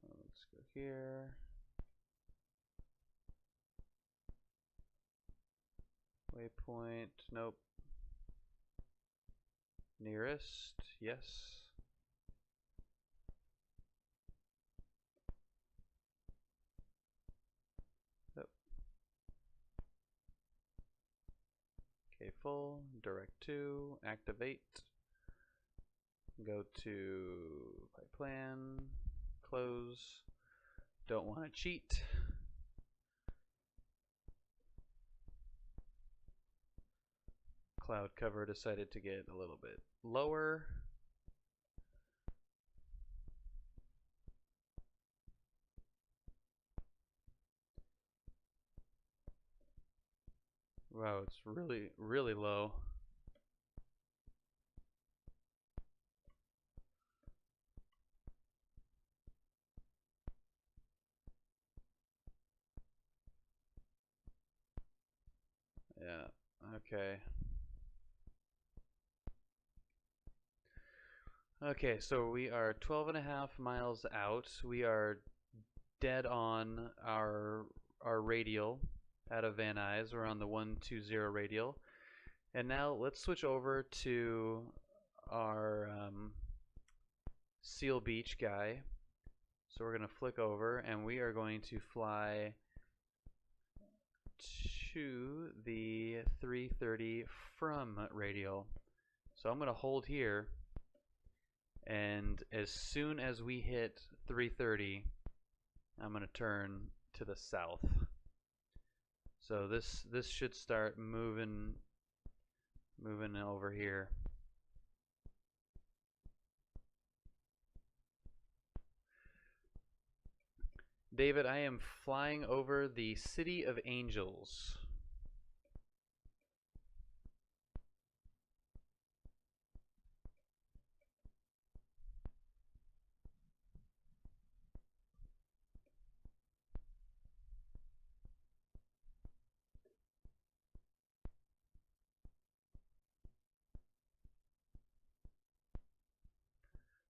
Let's go here. Waypoint, nope. Nearest, yes. Yep. Okay, full, direct to, activate. Go to flight plan, close. Don't want to cheat. Cloud cover decided to get a little bit lower. Wow, it's really, really low. Yeah, okay. Okay, so we are 12.5 miles out. We are dead on our radial out of Van Nuys. We're on the 120 radial. And now let's switch over to our Seal Beach guy. So we're going to flick over and we are going to fly to the 330 from radial. So I'm going to hold here, and as soon as we hit 330, I'm going to turn to the south. So this should start moving over here. David, I am flying over the City of Angels.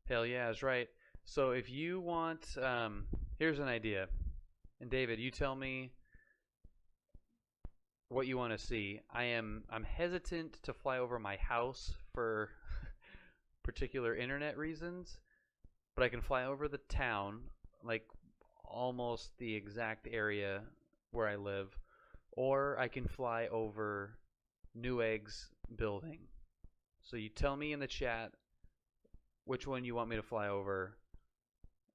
Hell yeah, that's right. So if you want, here's an idea. And David, you tell me what you want to see. I'm hesitant to fly over my house for particular internet reasons, but I can fly over the town, like almost the exact area where I live, or I can fly over Newegg's building. So you tell me in the chat which one you want me to fly over,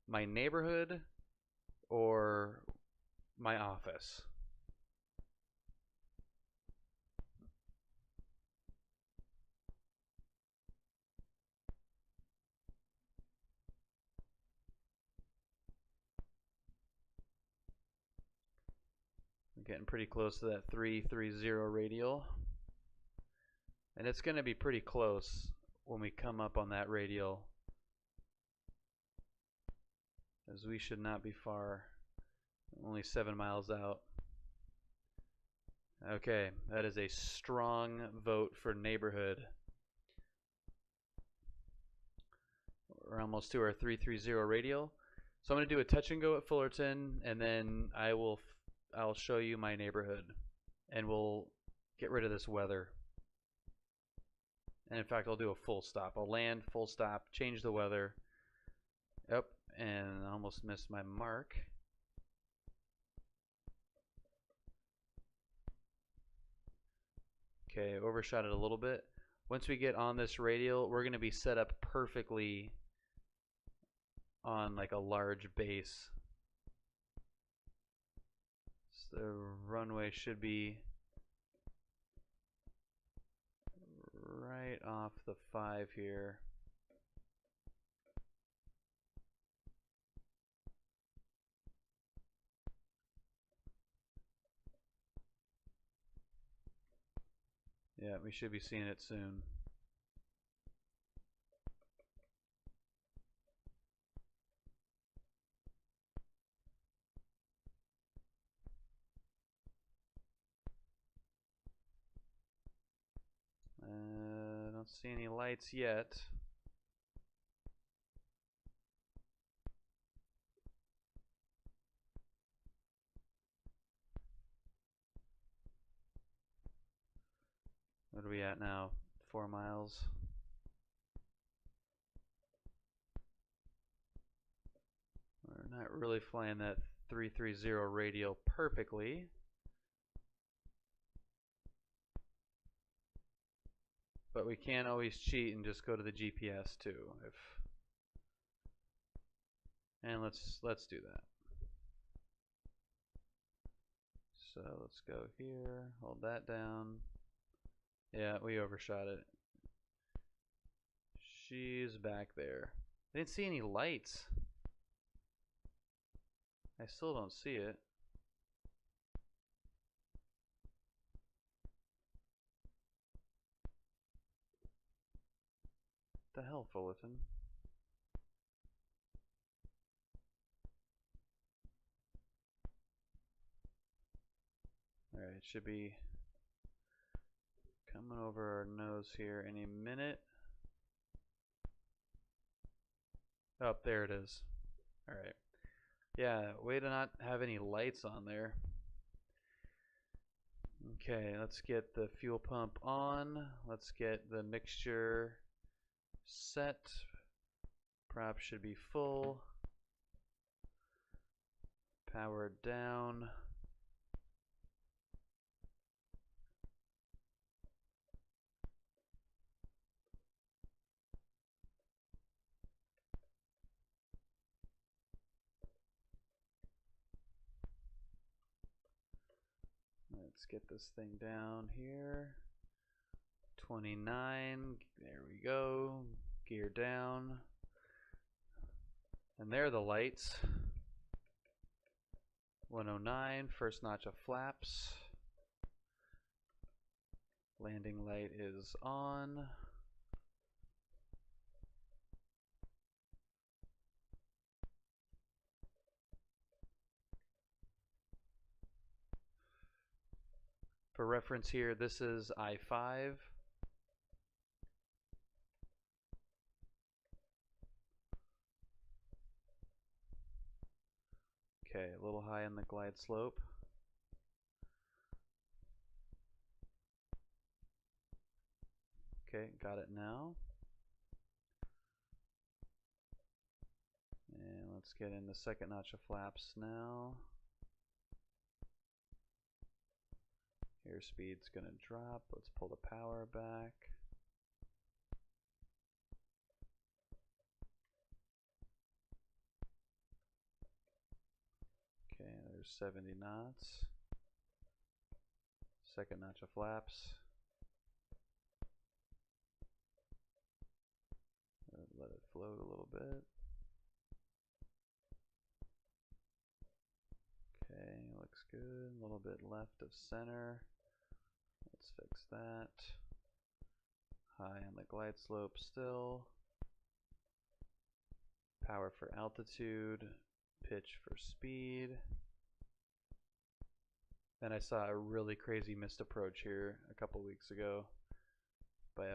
my neighborhood or my office. I'm getting pretty close to that 330 radial. And it's going to be pretty close when we come up on that radial, as we should not be far. Only 7 miles out. Okay, that is a strong vote for neighborhood. We're almost to our 330 radial. So I'm going to do a touch and go at Fullerton, and then I'll show you my neighborhood, and we'll get rid of this weather. And in fact, I'll do a full stop. I'll land, full stop, change the weather. Yep, and I almost missed my mark. Okay, overshot it a little bit. Once we get on this radial, we're going to be set up perfectly on like a large base. So the runway should be right off the 5 here. Yeah, we should be seeing it soon. Don't see any lights yet. What are we at now? 4 miles. We're not really flying that 330 radial perfectly. But we can always cheat and just go to the GPS too. And let's do that. So let's go here, hold that down. Yeah, we overshot it. She's back there. I didn't see any lights. I still don't see it. the hell, Fullerton? Alright, it should be coming over our nose here any minute. Oh, there it is. Alright. Yeah, way to not have any lights on there. Okay, let's get the fuel pump on. Let's get the mixture set. Prop should be full. Power down. Let's get this thing down here. 29. There we go. Gear down. And there are the lights. 109. First notch of flaps. Landing light is on. For reference here, this is I-5. Okay, a little high on the glide slope. Okay, got it now. And let's get in the second notch of flaps now. Airspeed's gonna drop. Let's pull the power back. Okay, there's 70 knots. Second notch of flaps. Let it float a little bit. Okay, looks good. A little bit left of center. Let's fix that. High on the glide slope still. Power for altitude. Pitch for speed. Then I saw a really crazy missed approach here a couple weeks ago by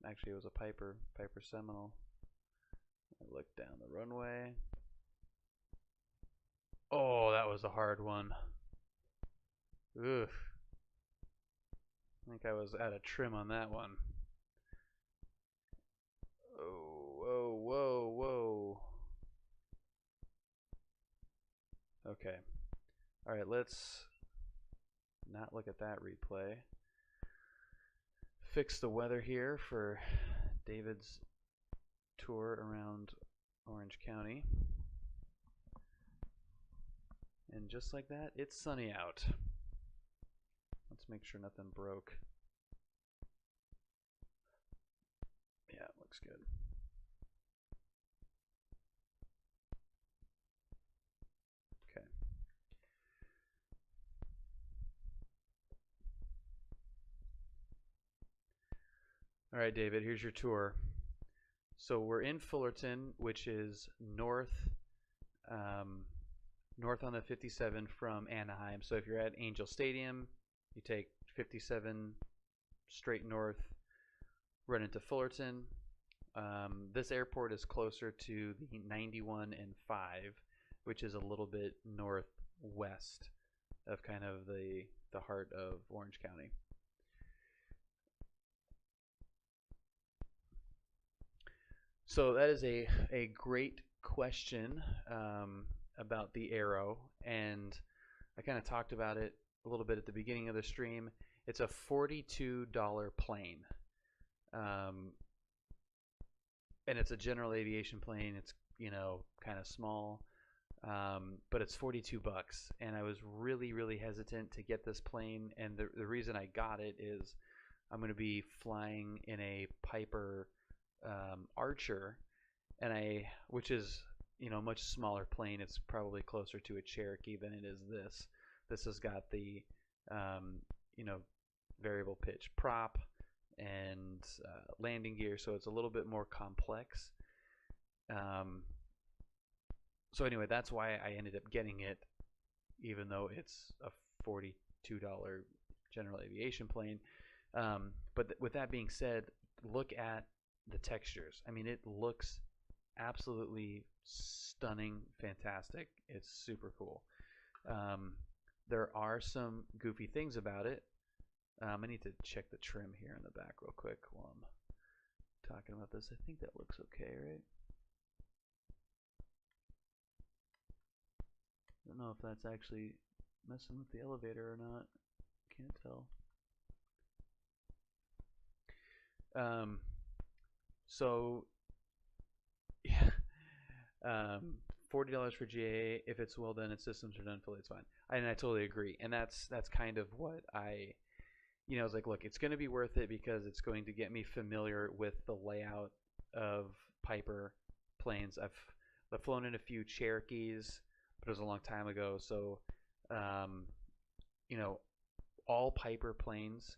actually it was a Piper Seminole. I looked down the runway. Oh, that was a hard one. Oof. I think I was out of trim on that one. Oh, whoa, whoa, whoa. Okay. Alright, let's not look at that replay. Fix the weather here for David's tour around Orange County. And just like that, it's sunny out. Let's make sure nothing broke. Yeah, it looks good. Okay. All right, David, here's your tour. So we're in Fullerton, which is north on the 57 from Anaheim. So if you're at Angel Stadium, you take 57 straight north, run into Fullerton. This airport is closer to the 91 and 5, which is a little bit northwest of kind of the heart of Orange County. So that is a great question about the Arrow, and I kind of talked about it a little bit at the beginning of the stream. It's a $42 plane, and it's a general aviation plane. It's, you know, kind of small, but it's 42 bucks, and I was really hesitant to get this plane, and the reason I got it is I'm going to be flying in a Piper Archer, and which is, you know, a much smaller plane. It's probably closer to a Cherokee than it is this. This has got the you know, variable pitch prop and landing gear, so it's a little bit more complex. So anyway, that's why I ended up getting it, even though it's a $42 general aviation plane. But with that being said, look at the textures. I mean, it looks absolutely stunning, fantastic. It's super cool. There are some goofy things about it. I need to check the trim here in the back real quick while I'm talking about this. I think that looks okay, right? I don't know if that's actually messing with the elevator or not. Can't tell. So yeah, $40 for GA. If it's well done and systems are done fully, it's fine. And I totally agree. And that's kind of what I was like, look, it's going to be worth it because it's going to get me familiar with the layout of Piper planes. I've flown in a few Cherokees, but it was a long time ago. So, all Piper planes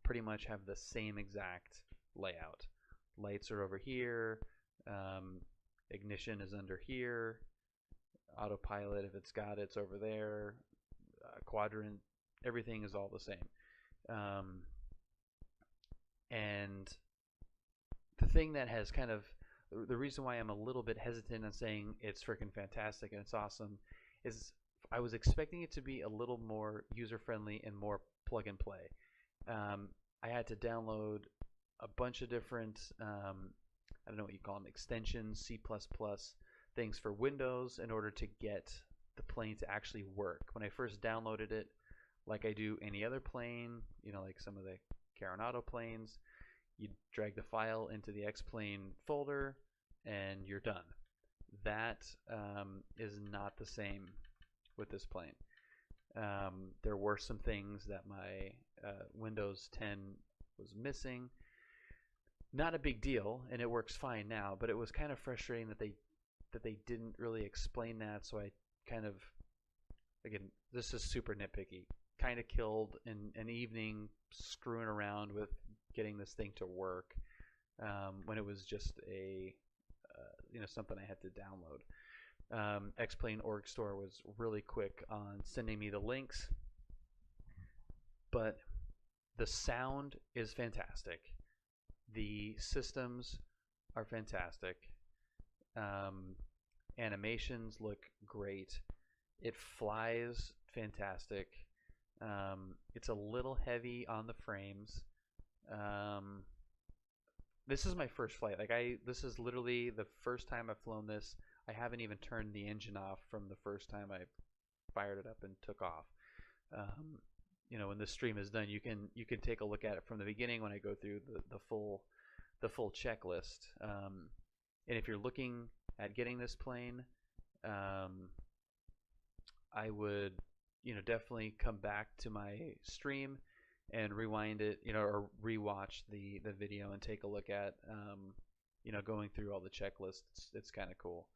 pretty much have the same exact layout. Lights are over here. Ignition is under here. Autopilot, if it's got it's over there. Quadrant, everything is all the same. And the thing that has kind of the reason why I'm a little bit hesitant on saying it's freaking fantastic and it's awesome is I was expecting it to be a little more user-friendly and more plug and play. I had to download a bunch of different I don't know what you call them, extensions, C++ things for Windows in order to get the plane to actually work. When I first downloaded it, like I do any other plane, like some of the Caronado planes, you drag the file into the X-Plane folder and you're done. That is not the same with this plane. There were some things that my Windows 10 was missing. Not a big deal, and it works fine now, but it was kind of frustrating that they didn't really explain that, so I kind of, again, this is super nitpicky, kind of killed an evening screwing around with getting this thing to work when it was just a something I had to download. X-Plane Org Store was really quick on sending me the links, but the sound is fantastic. The systems are fantastic. Animations look great. It flies fantastic. It's a little heavy on the frames. This is my first flight. This is literally the first time I've flown this. I haven't even turned the engine off from the first time I fired it up and took off. When this stream is done, you can take a look at it from the beginning when I go through the full checklist. And if you're looking at getting this plane, I would definitely come back to my stream and rewind it, or rewatch the video and take a look at going through all the checklists. It's kind of cool.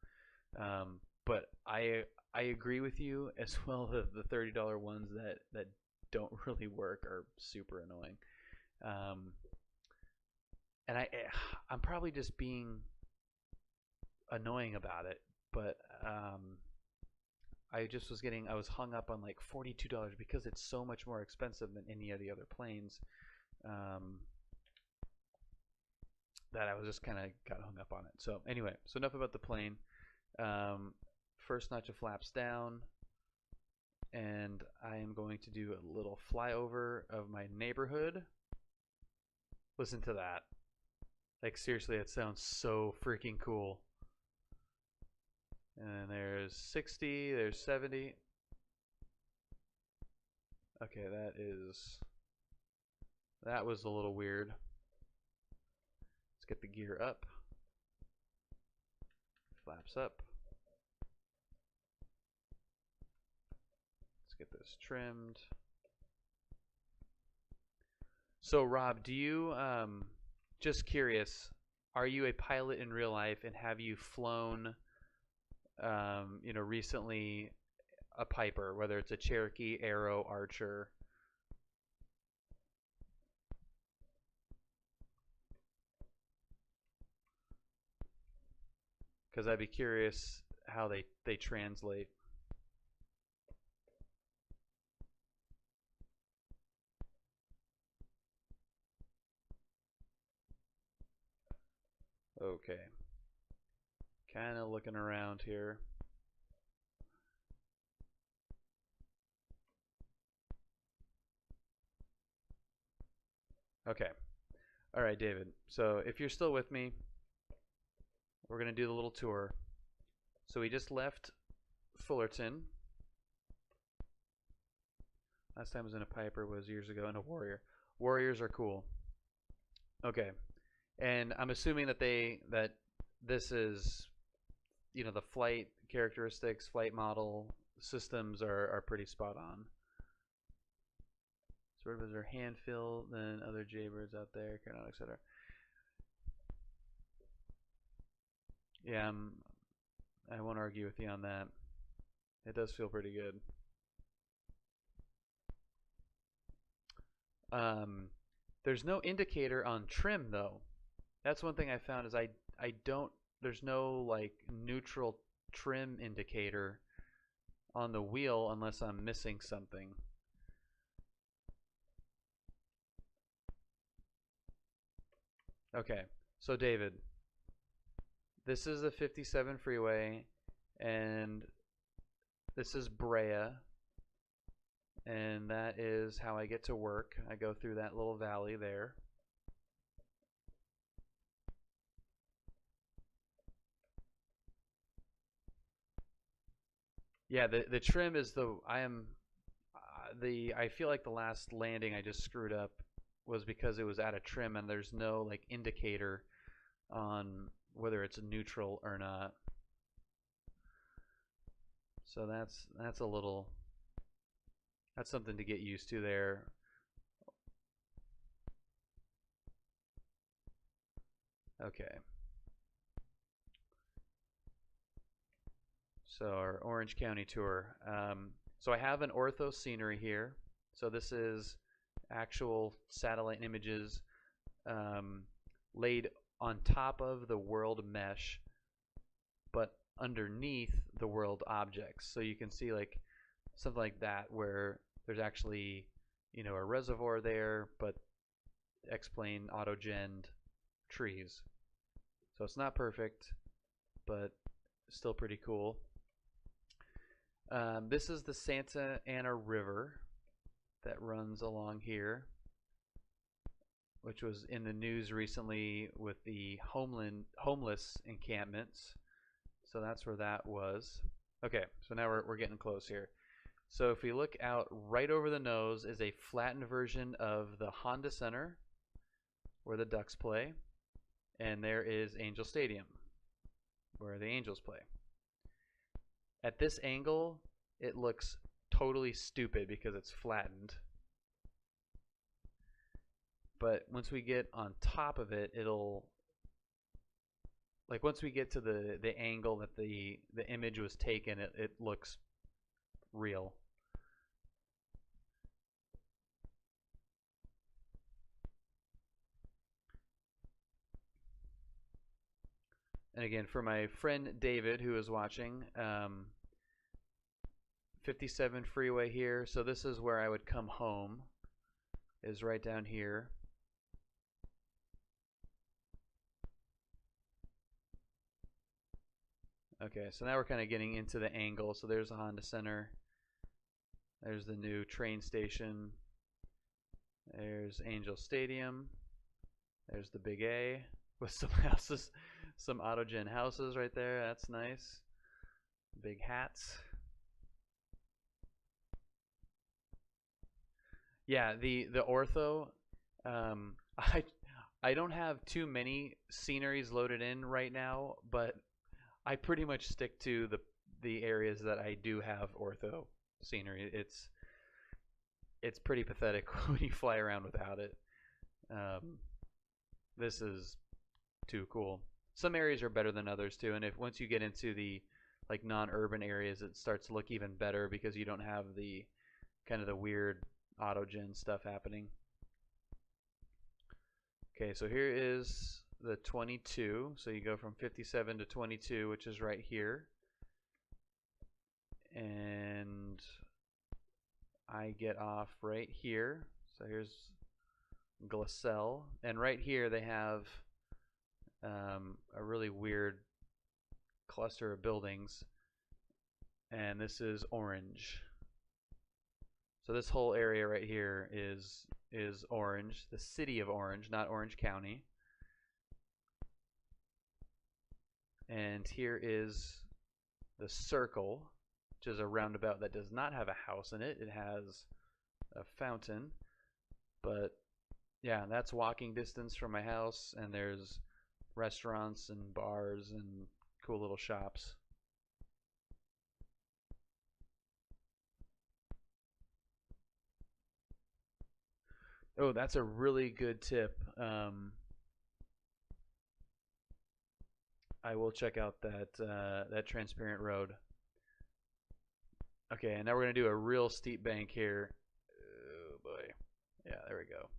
But I agree with you as well. The $30 ones that don't really work are super annoying. And I'm probably just being annoying about it, but I was hung up on like $42 because it's so much more expensive than any of the other planes, that I was just kind of got hung up on it. So anyway, so enough about the plane. First notch of flaps down, and I am going to do a little flyover of my neighborhood. Listen to that. Like, seriously, it sounds so freaking cool. And there's 60, there's 70. Okay, that was a little weird. Let's get the gear up. Flaps up. Let's get this trimmed. So Rob, do you, just curious, are you a pilot in real life, and have you flown recently a Piper, whether it's a Cherokee, Arrow, Archer? because I'd be curious how they translate. Okay, kind of looking around here. Okay, all right, David. So if you're still with me, we're gonna do the little tour. So we just left Fullerton. Last time I was in a Piper was years ago, and a Warrior. Warriors are cool. Okay, and I'm assuming that this is, you know, the flight characteristics, flight model systems are pretty spot on. Sort of as our hand fill than other Jaybirds out there, Carnot, etc. Yeah, I won't argue with you on that. It does feel pretty good. There's no indicator on trim though. That's one thing I found is I don't, there's no like neutral trim indicator on the wheel unless I'm missing something. Okay, so David, this is the 57 freeway, and this is Brea, and that is how I get to work. I go through that little valley there. Yeah, the trim is I feel like the last landing I just screwed up was because it was out of trim and there's no like indicator on whether it's neutral or not. So that's something to get used to there. Okay. So our Orange County tour. So I have an ortho scenery here. So this is actual satellite images laid on top of the world mesh, but underneath the world objects. So you can see like something like that where there's actually, you know, a reservoir there, but X-plane auto-genned trees. So it's not perfect, but still pretty cool. This is the Santa Ana River that runs along here, which was in the news recently with the homeless encampments. So that's where that was. Okay, so now we're getting close here. So if we look out right over the nose is a flattened version of the Honda Center where the Ducks play, and there is Angel Stadium where the Angels play. At this angle, it looks totally stupid because it's flattened. But once we get on top of it, it'll, like once we get to the angle that the image was taken, it looks real. And again, for my friend David who is watching, 57 freeway here. So this is where I would come home, is right down here. Okay, so now we're kind of getting into the angle. So there's the Honda Center. There's the new train station. There's Angel Stadium. There's the Big A with some houses, some autogen houses right there. That's nice. Big hats. Yeah, the ortho. I don't have too many sceneries loaded in right now, but I pretty much stick to the areas that I do have ortho scenery. It's pretty pathetic when you fly around without it. This is too cool. Some areas are better than others too, and if once you get into the like non-urban areas, it starts to look even better because you don't have the kind of the weird autogen stuff happening. Okay, so here is the 22. So you go from 57 to 22, which is right here. And I get off right here. So here's Glassell. And right here they have a really weird cluster of buildings. And this is Orange. So this whole area right here is Orange, the city of Orange, not Orange County. And here is the Circle, which is a roundabout that does not have a house in it. It has a fountain. But yeah, that's walking distance from my house, and there's restaurants and bars and cool little shops. Oh, that's a really good tip. I will check out that transparent road. Okay, and now we're gonna do a real steep bank here. Oh boy, yeah, there we go.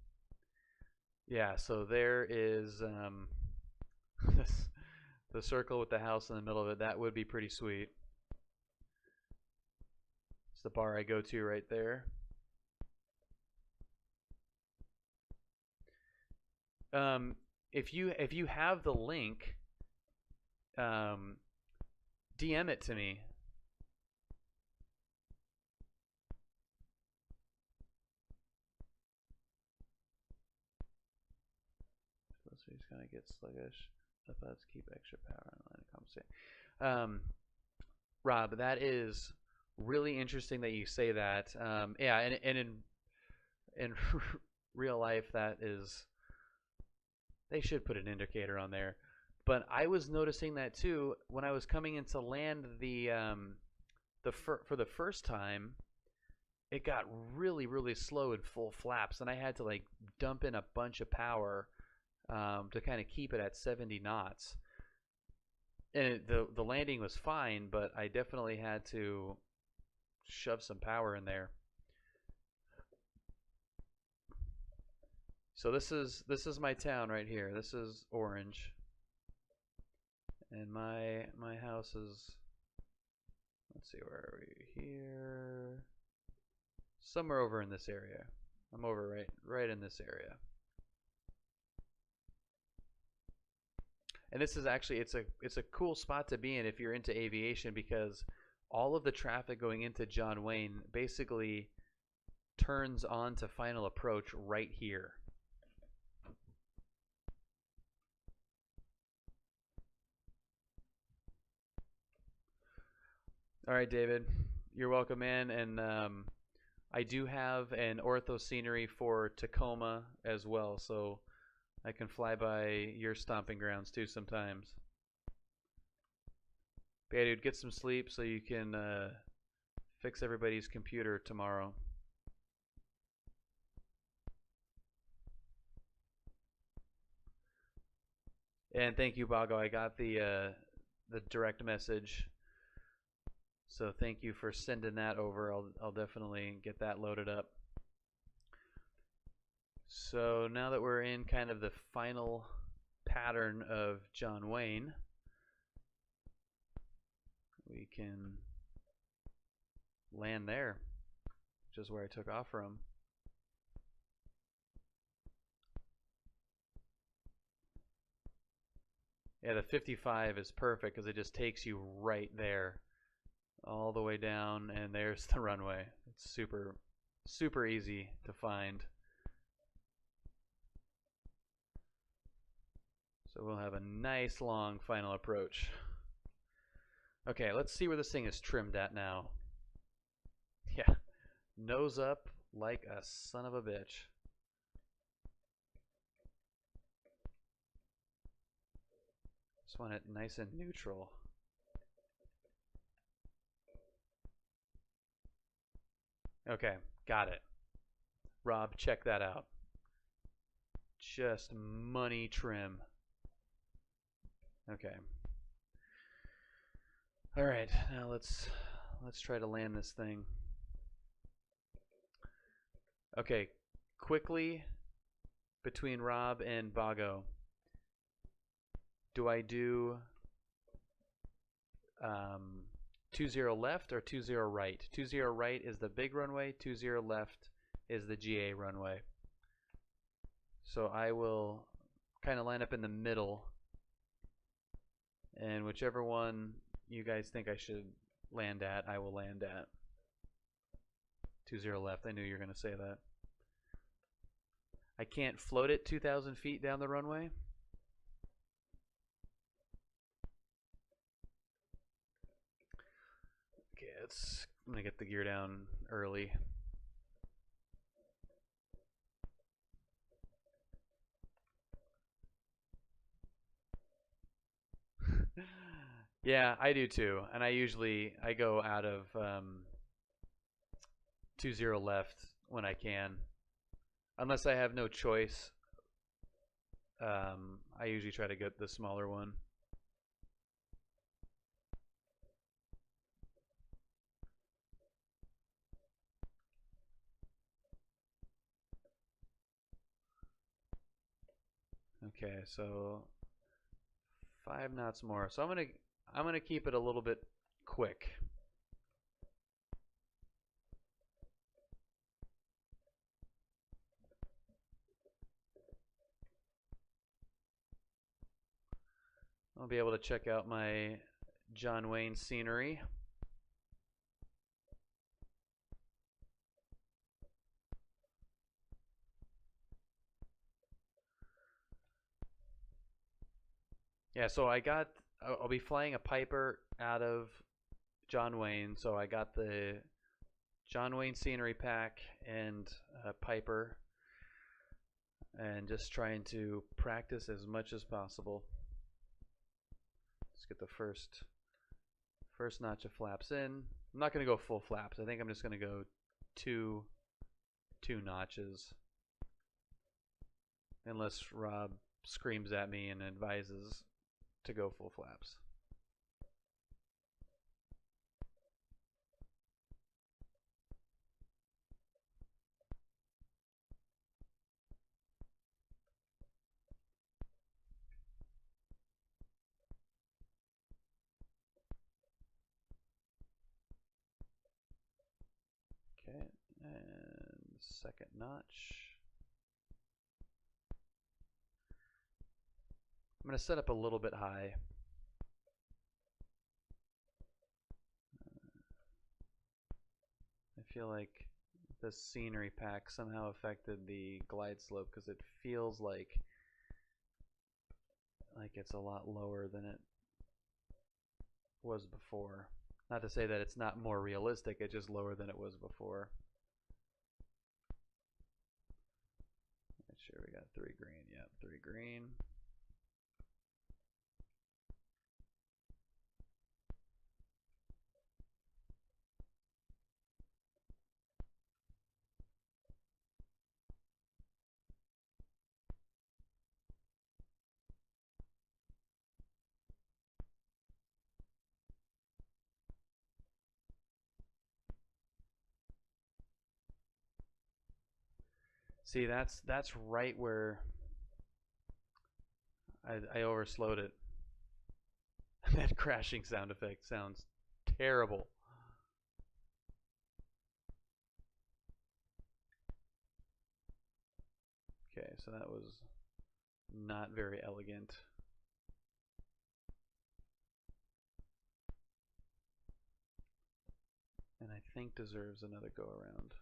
Yeah, so there is the circle with the house in the middle of it. That would be pretty sweet. It's the bar I go to right there. If you have the link, DM it to me. He's gonna get sluggish. Let's keep extra power on line to compensate. Rob, that is really interesting that you say that. Yeah, and in real life, that is, they should put an indicator on there. But I was noticing that too when I was coming into land for the first time. It got really slow in full flaps, and I had to like dump in a bunch of power to kind of keep it at 70 knots. And the landing was fine, but I definitely had to shove some power in there. So this is my town right here. This is Orange, and my house is, let's see, where are we here? Somewhere over in this area. I'm over right in this area. And this is actually, it's a cool spot to be in if you're into aviation, because all of the traffic going into John Wayne basically turns on to final approach right here. All right, David, you're welcome, man. And I do have an ortho scenery for Tacoma as well, so I can fly by your stomping grounds too sometimes. But yeah, dude, get some sleep so you can fix everybody's computer tomorrow. And thank you, Bago. I got the direct message, so thank you for sending that over. I'll definitely get that loaded up. So now that we're in kind of the final pattern of John Wayne, we can land there, which is where I took off from. Yeah, the 55 is perfect because it just takes you right there, all the way down, and there's the runway. It's super easy to find. So we'll have a nice long final approach. Okay, let's see where this thing is trimmed at now. Yeah, nose up like a son of a bitch. Just want it nice and neutral. Okay, got it. Rob, check that out. Just money trim. Okay. All right, now let's try to land this thing. Okay, quickly between Rob and Bago. do I do 20 left or 20 right? 20 right is the big runway, 20 left is the GA runway. So I will kind of line up in the middle, and whichever one you guys think I should land at, I will land at. 20 left. I knew you were going to say that. I can't float it 2,000 feet down the runway. Okay, I'm going to get the gear down early. Yeah, I do too. And I go out of 20 left when I can. Unless I have no choice, I usually try to get the smaller one. Okay, so 5 knots more. So I'm gonna keep it a little bit quick. I'll be able to check out my John Wayne scenery. Yeah, so I'll be flying a Piper out of John Wayne, so I got the John Wayne scenery pack and Piper, and just trying to practice as much as possible. Let's get the first notch of flaps in. I'm not going to go full flaps. I think I'm just going to go two notches, unless Rob screams at me and advises to go full flaps. Okay, and second notch. I'm going to set up a little bit high. I feel like the scenery pack somehow affected the glide slope because it feels like it's a lot lower than it was before. Not to say that it's not more realistic, it's just lower than it was before. Make sure we got 3 green. Yep, 3 green. See, that's right where I overslowed it. That crashing sound effect sounds terrible. Okay, so that was not very elegant. And I think deserves another go around.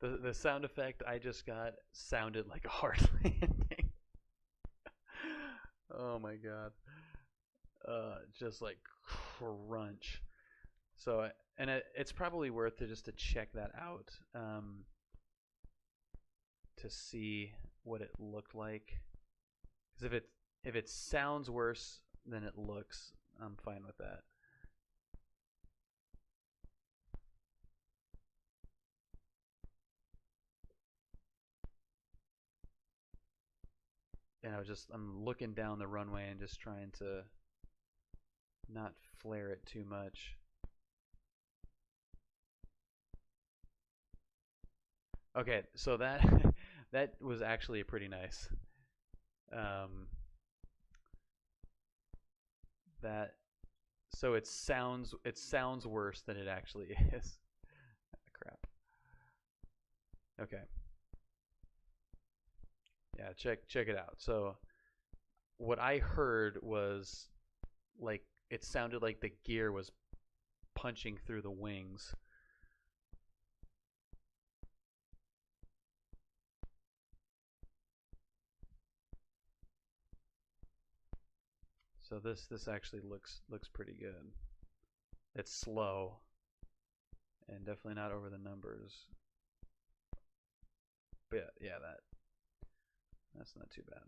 The sound effect I just got sounded like a hard landing. Oh my god. Just like crunch. So, and it's probably worth it just to check that out, to see what it looked like. Because if it sounds worse than it looks, I'm fine with that. And I'm looking down the runway and just trying to not flare it too much. Okay, so that that was actually pretty nice. That so it sounds worse than it actually is. Crap. Okay. Yeah, check it out. So what I heard was like it sounded like the gear was punching through the wings. So this actually looks pretty good. It's slow and definitely not over the numbers. But yeah, that's not too bad.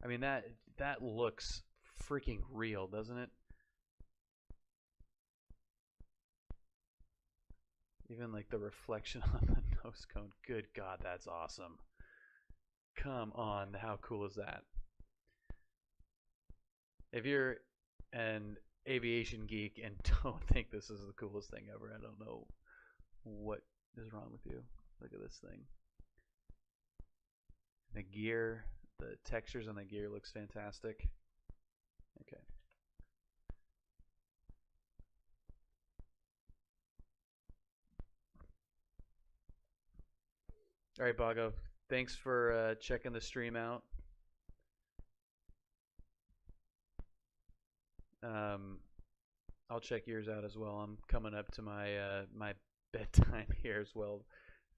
I mean that looks freaking real, doesn't it? Even like the reflection on the nose cone. Good God, that's awesome. Come on, how cool is that? If you're an aviation geek and don't think this is the coolest thing ever, I don't know what is wrong with you. Look at this thing. The gear, the textures on the gear looks fantastic. Okay. All right, Bago. Thanks for checking the stream out. I'll check yours out as well. I'm coming up to my my bedtime here as well,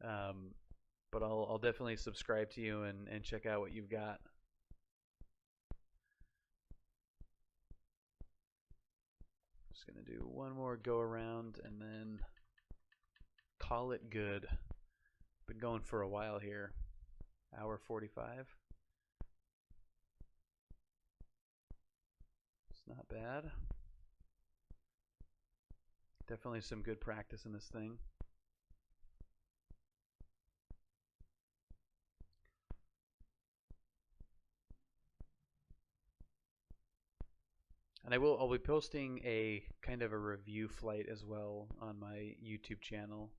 but I'll definitely subscribe to you and check out what you've got. Just gonna do one more go around and then call it good. Been going for a while here. Hour 45. It's not bad. Definitely some good practice in this thing. And I'll be posting a kind of a review flight as well on my YouTube channel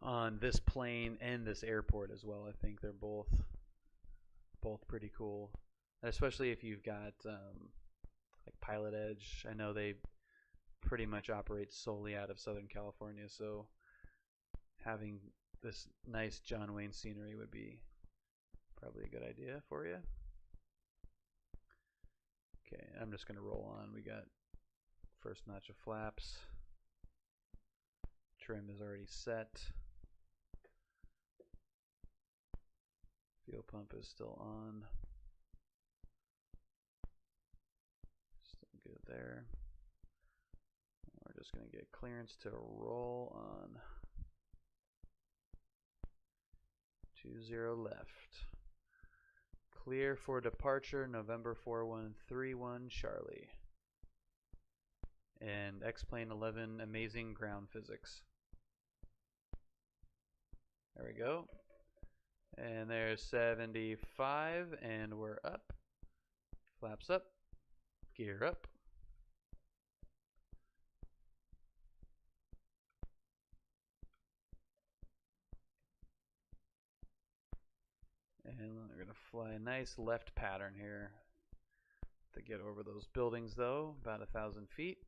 on this plane and this airport as well. I think they're both pretty cool, and especially if you've got like Pilot Edge. I know they pretty much operate solely out of Southern California, so having this nice John Wayne scenery would be probably a good idea for you. Okay, I'm just going to roll on. We got first notch of flaps. Trim is already set. Fuel pump is still on. Still good there. We're just going to get clearance to roll on. 20 left. Clear for departure, November 4131, Charlie. And X-Plane 11, amazing ground physics. There we go. And there's 75, and we're up. Flaps up, gear up. And we're going to fly a nice left pattern here to get over those buildings, though, about 1,000 feet.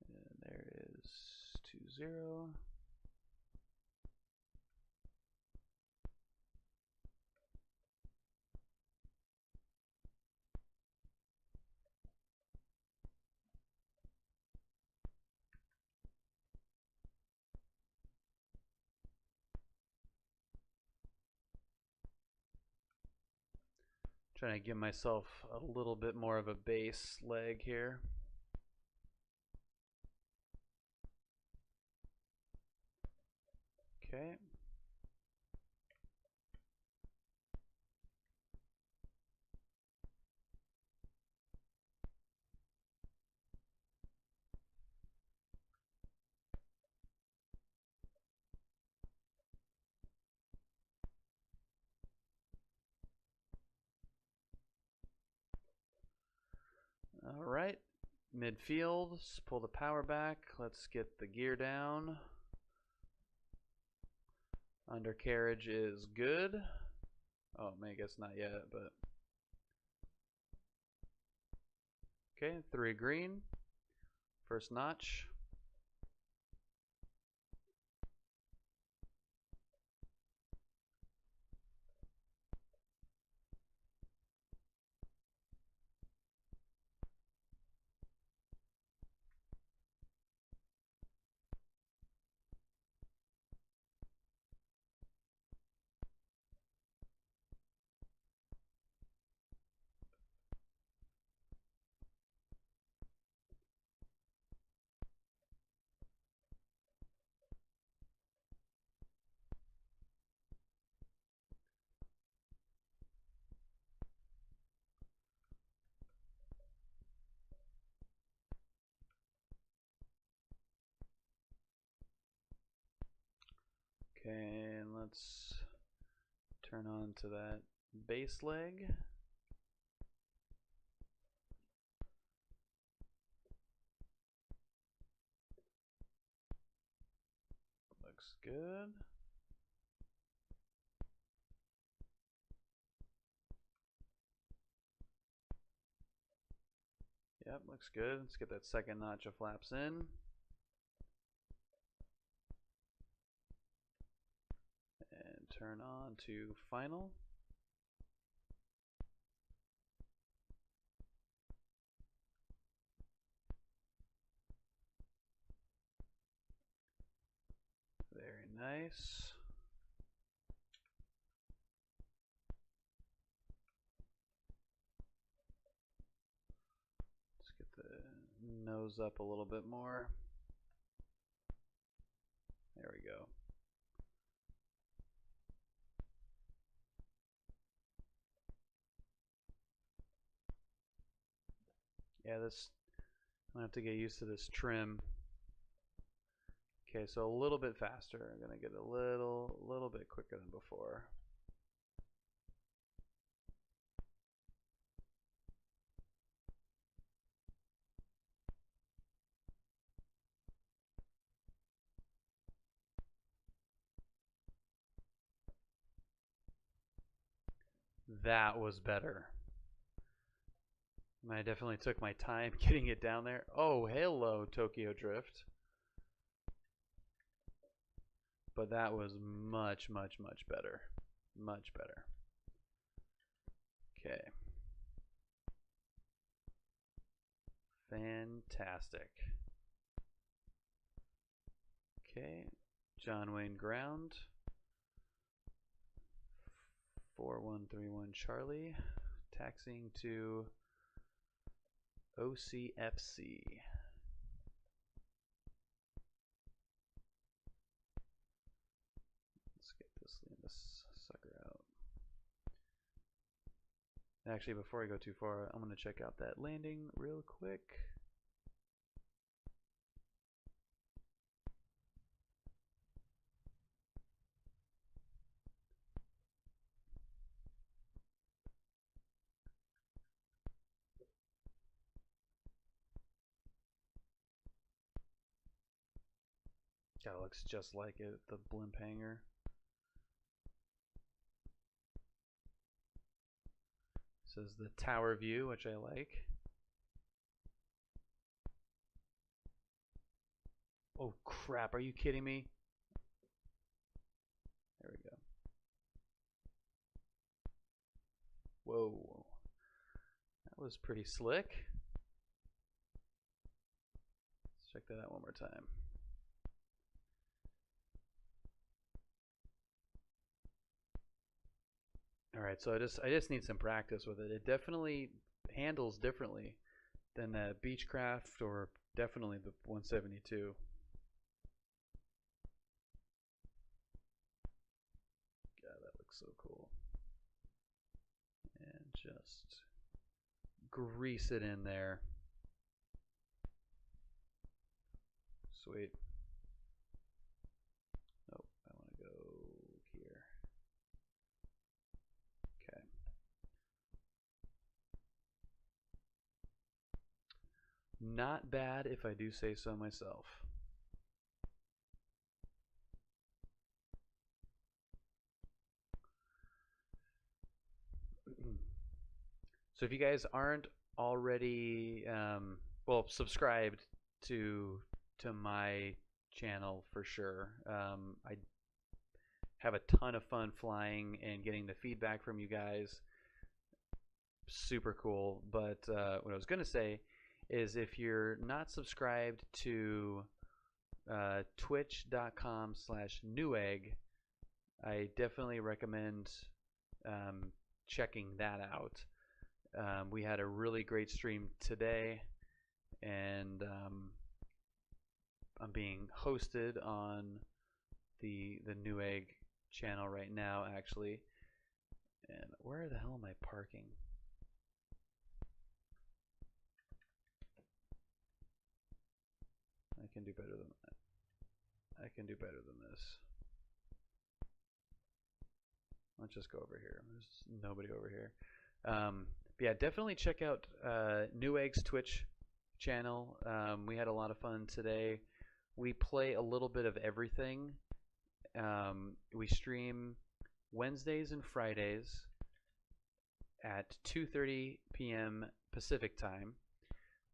And there is 20. Trying to give myself a little bit more of a base leg here. Okay. midfield, pull the power back. Let's get the gear down. Undercarriage is good. Oh, I guess not yet, but okay, 3 green. First notch. Okay, and let's turn on to that base leg. Looks good. Yep, looks good. Let's get that second notch of flaps in. And turn on to final. Very nice. Let's get the nose up a little bit more. There we go. Yeah, this, I'm gonna have to get used to this trim. Okay, so a little bit faster. I'm gonna get a little bit quicker than before. That was better. I definitely took my time getting it down there. Oh, hello, Tokyo Drift. But that was much, much, much better. Much better. Okay. Fantastic. Okay. John Wayne ground. 4131 Charlie. Taxiing to OCFC. Let's get this sucker out. Actually, before I go too far, I'm going to check out that landing real quick. That looks just like it, the blimp hanger. This is the tower view, which I like. Oh crap, are you kidding me? There we go. Whoa. That was pretty slick. Let's check that out one more time. Alright, so I just need some practice with it. It definitely handles differently than the Beechcraft or definitely the 172. God, that looks so cool. And just grease it in there. Sweet. Nope, I want to go here. not bad if I do say so myself. So if you guys aren't already well subscribed to my channel for sure, I have a ton of fun flying and getting the feedback from you guys. Super cool. But what I was gonna say is if you're not subscribed to twitch.com/newegg, I definitely recommend checking that out. We had a really great stream today, and I'm being hosted on the Newegg channel right now, actually. And where the hell am I parking? I can do better than that. I can do better than this. Let's just go over here. There's nobody over here. But yeah, definitely check out Newegg's Twitch channel. We had a lot of fun today. We play a little bit of everything. We stream Wednesdays and Fridays at 2:30 p.m. Pacific time.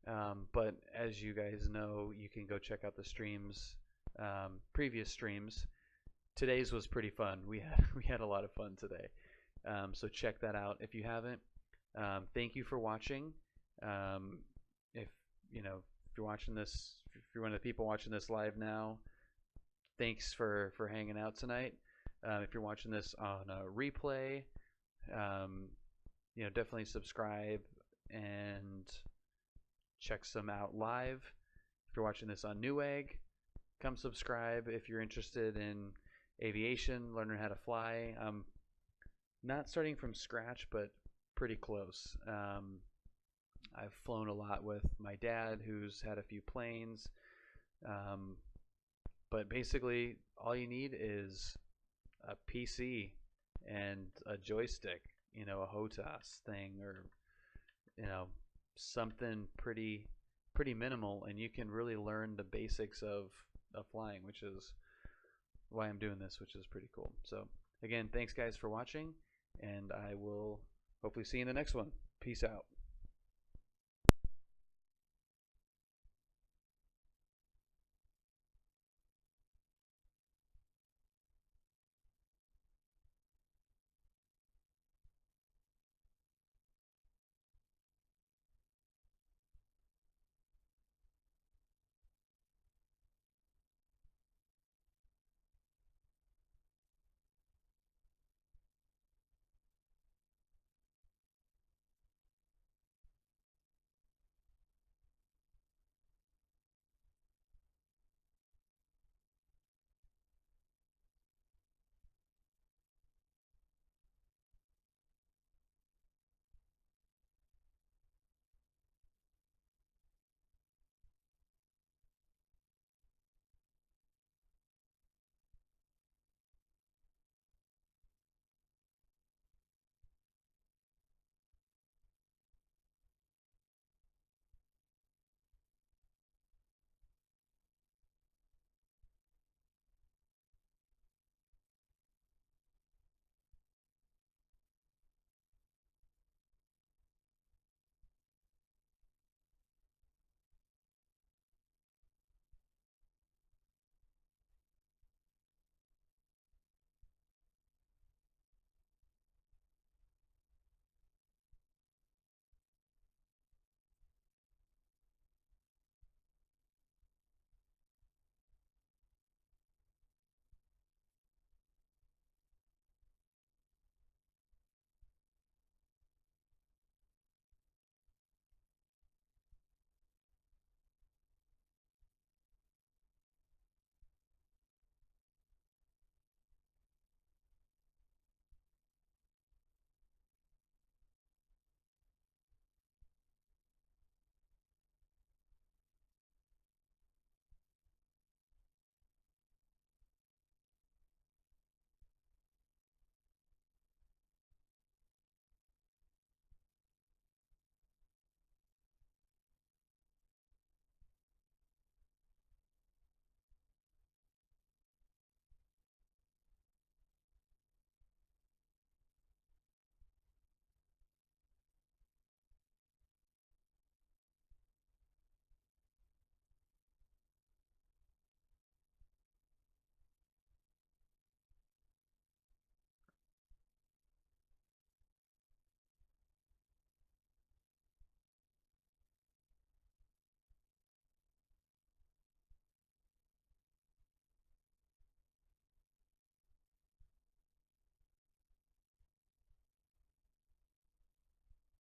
But as you guys know, you can go check out the streams, previous streams. Today's was pretty fun. We had a lot of fun today. So check that out if you haven't. Thank you for watching. If you're watching this, if you're one of the people watching this live now, thanks for hanging out tonight. If you're watching this on a replay, definitely subscribe and check some out live. If you're watching this on Newegg, come subscribe if you're interested in aviation, learning how to fly. Not starting from scratch, but pretty close. I've flown a lot with my dad, who's had a few planes. But basically, all you need is a PC and a joystick, a HOTAS thing, or something pretty minimal, and you can really learn the basics of flying, which is why I'm doing this, which is pretty cool. So again, thanks guys for watching, and I will hopefully see you in the next one. Peace out.